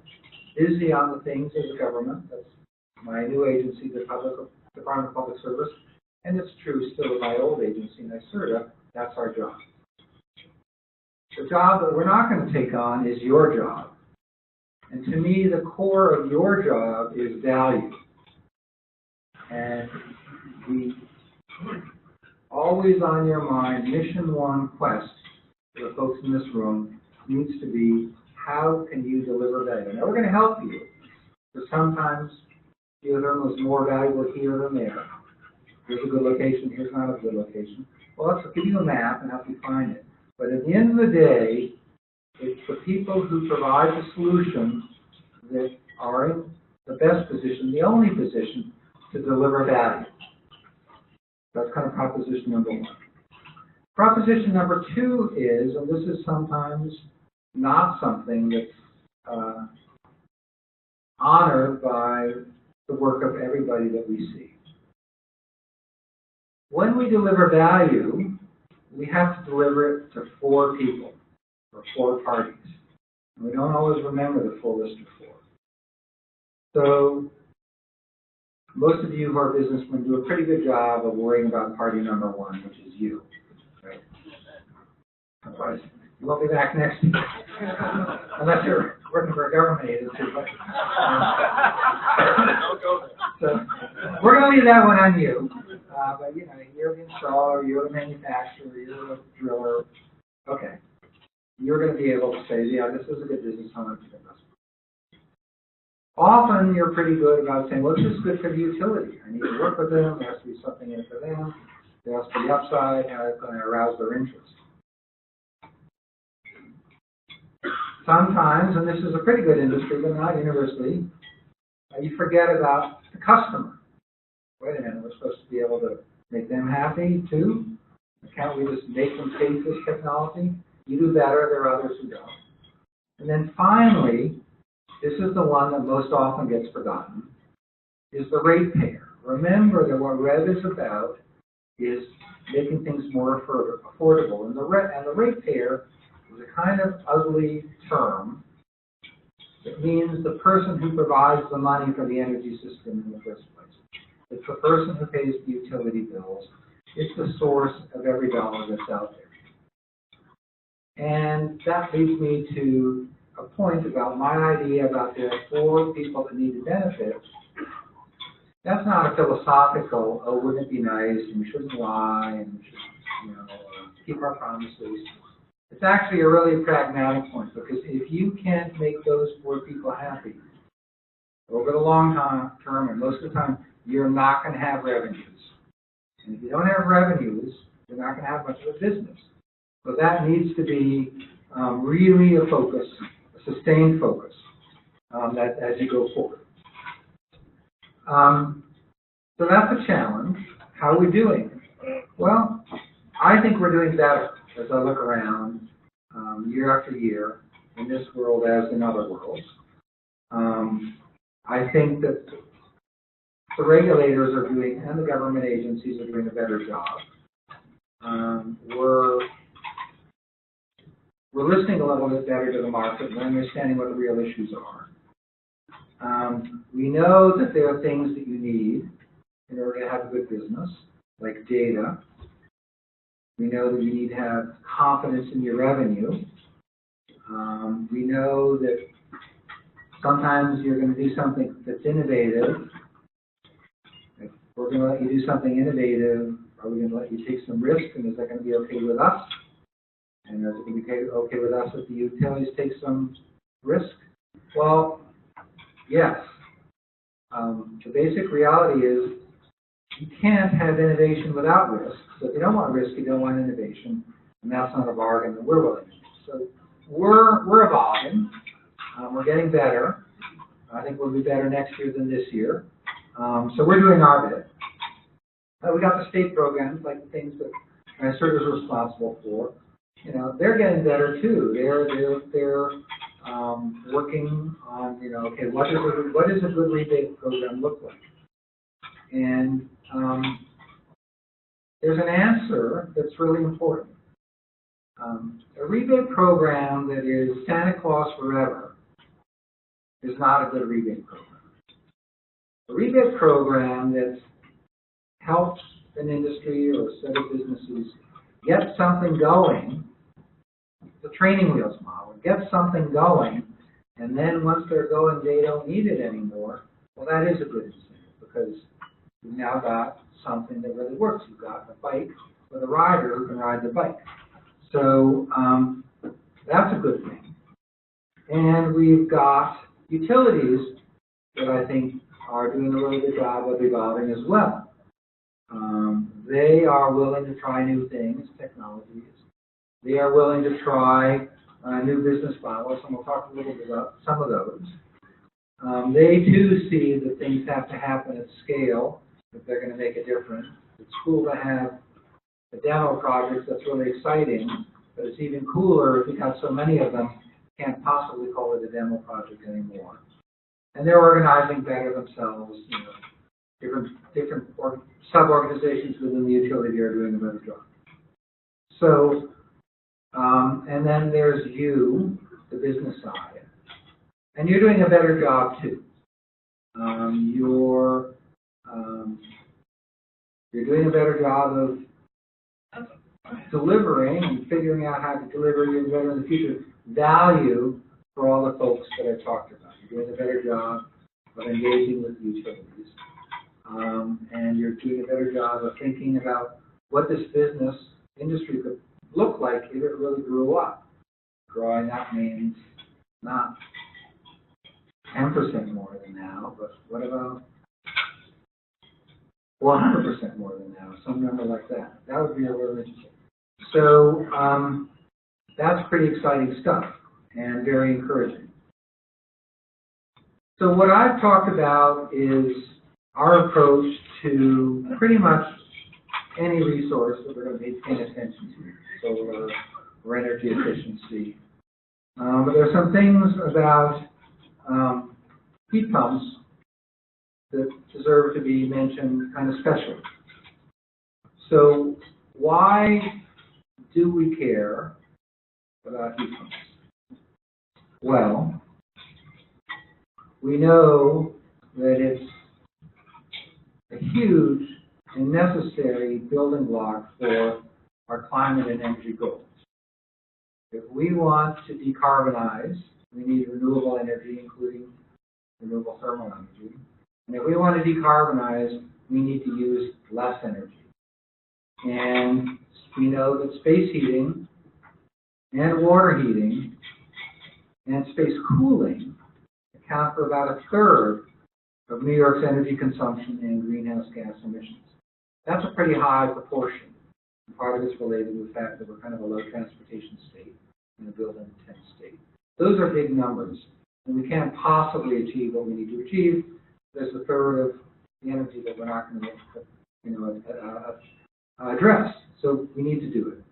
busy on the things as a government. That's my new agency, the Department of Public Service, and it's true still of my old agency, NYSERDA. That's our job. The job that we're not going to take on is your job. And to me, the core of your job is value. And the always on your mind, mission one quest for the folks in this room needs to be, how can you deliver value? Now, we're going to help you, but sometimes geothermal is more valuable here than there. Here's a good location, here's not a good location. Well, let's give you a map and help you find it. But at the end of the day, it's the people who provide the solution that are in the best position, the only position, to deliver value. That's kind of proposition number one. Proposition number two is, and this is sometimes not something that's honored by the work of everybody that we see. When we deliver value, we have to deliver it to 4 people, or 4 parties. And we don't always remember the full list of 4. So, most of you who are businessmen do a pretty good job of worrying about party number 1, which is you. Right? Otherwise, you won't be back next year. Unless you're working for a government agency. So, we're going to leave that one on you. But, you know, you're the installer, you're the manufacturer, you're the driller. Okay. You're going to be able to say, yeah, this is a good business, how much is it? Often you're pretty good about saying, well, this is good for the utility. I need to work with them. There has to be something in it for them. There has to be upside. How it's going to arouse their interest. Sometimes, and this is a pretty good industry, but not universally, you forget about the customer. Wait a minute, we're supposed to be able to make them happy too? Can't we just make them take this technology? You do better, there are others who don't. And then finally, this is the one that most often gets forgotten, is the ratepayer. Remember that what REV is about is making things more affordable. And the ratepayer is a kind of ugly term that means the person who provides the money for the energy system in the first place. It's the person who pays the utility bills. It's the source of every dollar that's out there. And that leads me to a point about my idea about there are 4 people that need to benefit. That's not a philosophical, oh, wouldn't it be nice, and we shouldn't lie, and we should, you know, keep our promises. It's actually a really pragmatic point, because if you can't make those 4 people happy over the long term, and most of the time, you're not going to have revenues. And if you don't have revenues, you're not going to have much of a business. So that needs to be really a focus, a sustained focus that as you go forward. So that's a challenge. How are we doing? Well, I think we're doing better as I look around year after year in this world as in other worlds. I think that the regulators are doing, and the government agencies are doing a better job. We're listening a little bit better to the market and understanding what the real issues are. We know that there are things that you need in order to have a good business, like data. We know that you need to have confidence in your revenue. We know that sometimes you're going to do something that's innovative. If we're going to let you do something innovative, are we going to let you take some risk, and is that going to be okay with us? And is it going to be okay with us if the utilities take some risk? Well, yes. The basic reality is you can't have innovation without risk. So if you don't want risk, you don't want innovation, and that's not a bargain that we're willing to do. So we're evolving. We're getting better. I think we'll be better next year than this year. So we're doing our bit. We got the state programs, like the things that NYSERDA is responsible for. You know, they're getting better too. They're working on, you know, okay, what does a good rebate program look like? And there's an answer that's really important. A rebate program that is Santa Claus forever is not a good rebate program. A rebate program that helps an industry or a set of businesses get something going, the training wheels model, get something going, and then once they're going, they don't need it anymore. Well, that is a good incentive because you've now got something that really works. You've got a bike with a rider who can ride the bike. So that's a good thing. And we've got utilities that I think are doing a really good job of evolving as well. They are willing to try new things, technologies. They are willing to try new business models, and we'll talk a little bit about some of those. They too see that things have to happen at scale if they're going to make a difference. It's cool to have a demo project that's really exciting, but it's even cooler if you've got so many of them, can't possibly call it a demo project anymore. And they're organizing better themselves. You know, different sub-organizations within the utility are doing a better job. So, and then there's you, the business side, and you're doing a better job too. You're doing a better job of delivering and figuring out how to deliver even better in the future value for all the folks that I talked about. You're doing a better job of engaging with the utilities. And you're doing a better job of thinking about what this business industry could look like if it really grew up. Growing up means not 10% more than now, but what about 400% more than now, some number like that. That would be a little interesting. So that's pretty exciting stuff and very encouraging. So what I've talked about is our approach to pretty much any resource that we're going to be paying attention to, solar or energy efficiency. But there are some things about heat pumps that deserve to be mentioned kind of specially. So why do we care about heat pumps? Well, we know that it's a huge and necessary building block for our climate and energy goals. If we want to decarbonize, we need renewable energy, including renewable thermal energy. And if we want to decarbonize, we need to use less energy. And we know that space heating and water heating and space cooling account for about a third of New York's energy consumption and greenhouse gas emissions. That's a pretty high proportion. Part of it's related to the fact that we're kind of a low transportation state and a build-intense state. Those are big numbers, and we can't possibly achieve what we need to achieve. There's a third of the energy that we're not going to, address. So we need to do it.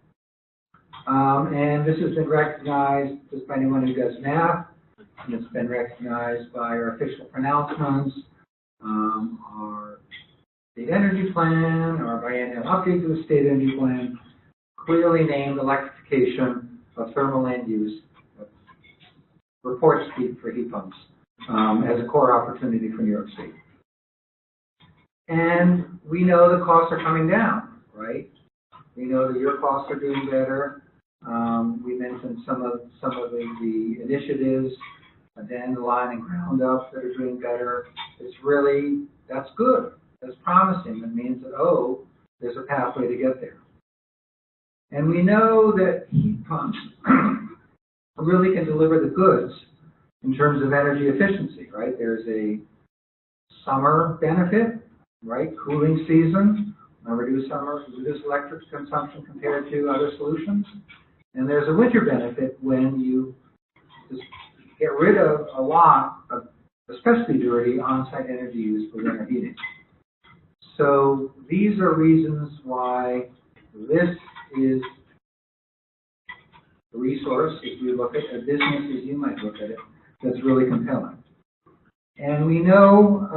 And this has been recognized just by anyone who does math, and it's been recognized by our official pronouncements, our state energy plan, our biennial update to the state energy plan, clearly named electrification of thermal end use, report speed for heat pumps, as a core opportunity for New York State. And we know the costs are coming down, right? We know that your costs are doing better. We mentioned some of the initiatives, Dandelion and Ground Up, that are doing better. It's really, that's good. That's promising. It means that, oh, there's a pathway to get there. And we know that heat pumps really can deliver the goods in terms of energy efficiency, right? There's a summer benefit, right? Cooling season, reduce electric consumption compared to other solutions. And there's a winter benefit when you just get rid of a lot of especially dirty on-site energy use for winter heating. So these are reasons why this is a resource, if you look at a business as you might look at it, that's really compelling. And we know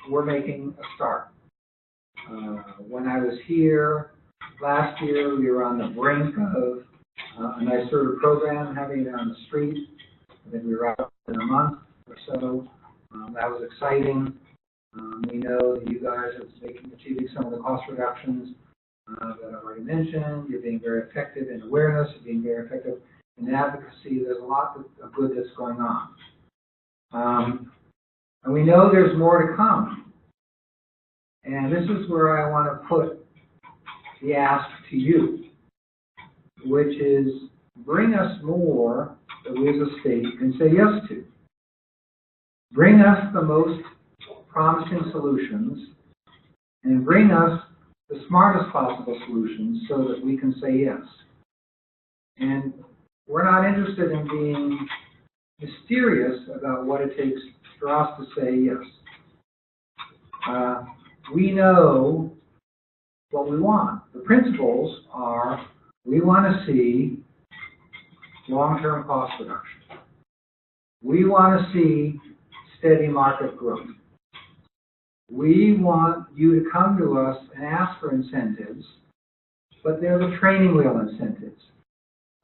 we're making a start. When I was here last year, we were on the brink of a nice sort of program, having it on the street. I think we were out in a month or so. That was exciting. We know that you guys are achieving some of the cost reductions that I've already mentioned. You're being very effective in awareness. You're being very effective in advocacy. There's a lot of good that's going on. And we know there's more to come. And this is where I want to put the ask to you, which is bring us more that we as a state can say yes to. Bring us the most promising solutions, and bring us the smartest possible solutions so that we can say yes. And we're not interested in being mysterious about what it takes for us to say yes. We know what we want. The principles are, we want to see long-term cost reduction. We want to see steady market growth. We want you to come to us and ask for incentives, but they're the training wheel incentives,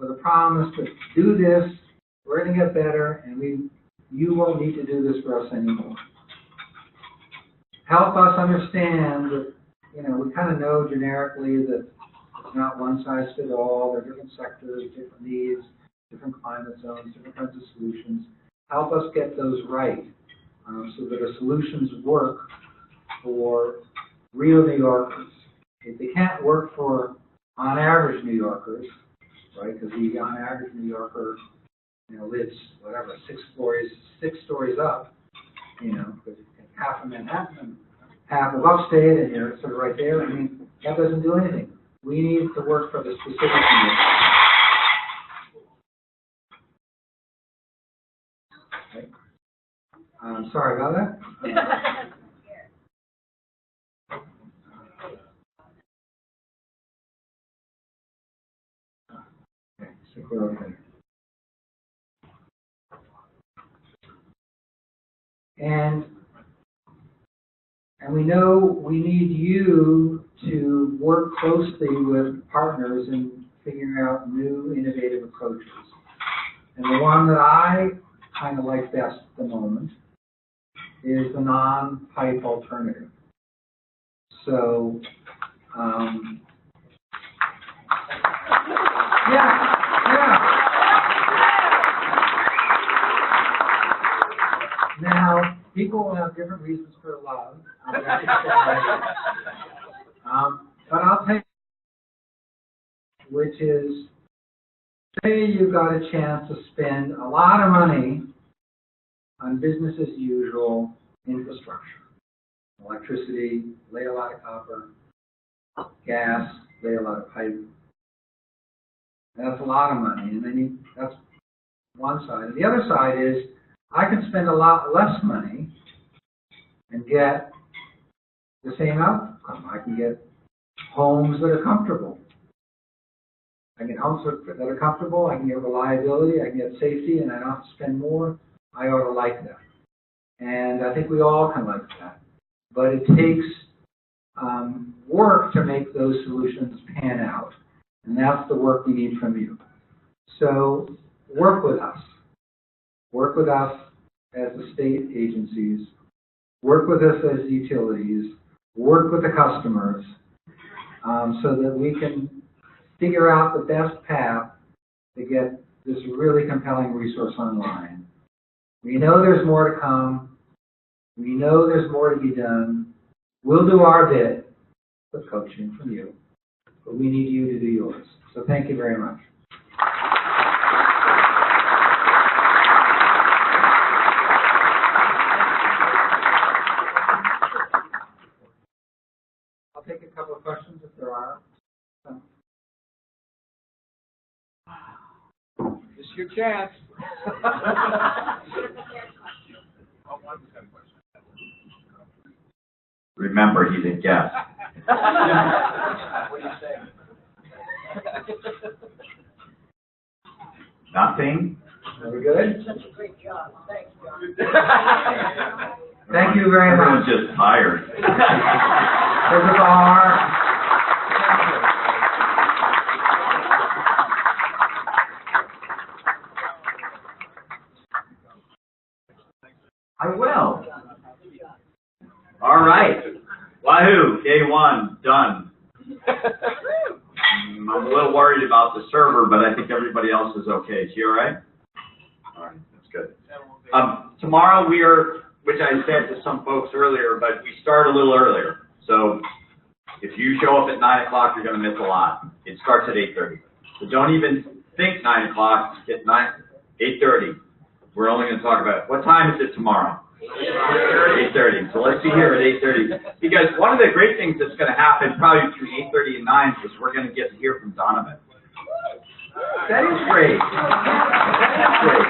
with a promise to do this, we're going to get better, and you won't need to do this for us anymore. Help us understand that, we kind of know generically that it's not one size fits all. There are different sectors, different needs, different climate zones, different kinds of solutions. Help us get those right so that our solutions work for real New Yorkers. If they can't work for on average New Yorkers, right? Because the on average New Yorker, lives whatever 6 stories up, because half of Manhattan and half of upstate, and you're sort of right there. I mean, that doesn't do anything. We need to work for the specific needs. Okay. Sorry about that. So we're okay. And we know we need you to work closely with partners in figuring out new innovative approaches. And the one that I kind of like best at the moment is the non-pipe alternative. So, yeah. Now, people will have different reasons for love. But I'll tell you, which is, say you've got a chance to spend a lot of money on business as usual infrastructure, electricity, lay a lot of copper, gas, lay a lot of pipe. And that's a lot of money, and then that's one side. And the other side is I can spend a lot less money and get the same outcome. I can get homes that are comfortable. I can get homes that are comfortable, I can get reliability, I can get safety, and I don't have to spend more. I ought to like that. And I think we all can like that. But it takes work to make those solutions pan out. And that's the work we need from you. So work with us. Work with us as the state agencies. Work with us as utilities. Work with the customers so that we can figure out the best path to get this really compelling resource online. We know there's more to come. We know there's more to be done. We'll do our bit with coaching from you, but we need you to do yours. So thank you very much. I'll take a couple of questions if there are. This is your chance. Remember, he's a guest. What do you say? Nothing? Very good. Such a great job. Thanks, John. Thank you very much. Everyone's just tired. There's a bar. I will. All right. Wahoo! Day one, done. I'm a little worried about the server, but I think everybody else is okay. Is she all right? All right, that's good. Tomorrow we are, which I said to some folks earlier, but we start a little earlier. So if you show up at 9 o'clock, you're going to miss a lot. It starts at 8:30. So don't even think 9 o'clock. Get 8:30. We're only going to talk about it. What time is it tomorrow? 8:30. So let's be here at 8:30. Because one of the great things that's going to happen probably between 8:30 and 9 is we're going to get to hear from Donovan. That is great. That's great.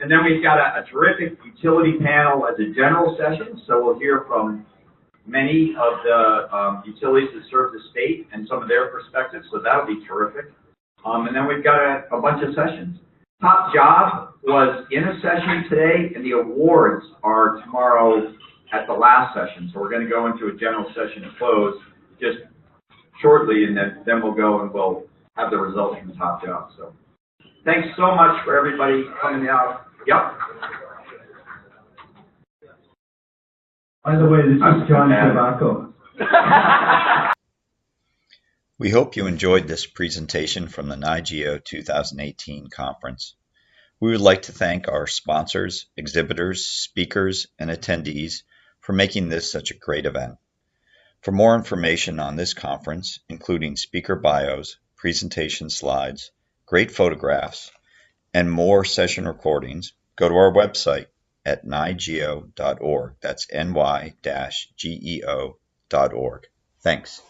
And then we've got a terrific utility panel as a general session. So we'll hear from many of the utilities that serve the state and some of their perspectives. So that'll be terrific. And then we've got a bunch of sessions. Top Job was in a session today, and the awards are tomorrow at the last session. So we're going to go into a general session to close just shortly, and then we'll go and we'll have the results from Top Job. So thanks so much for everybody coming out. Yep. By the way, this is John Tobacco. We hope you enjoyed this presentation from the NY-GEO 2018 conference. We would like to thank our sponsors, exhibitors, speakers, and attendees for making this such a great event. For more information on this conference, including speaker bios, presentation slides, great photographs, and more session recordings, go to our website at nygeo.org. That's ny-geo.org. Thanks.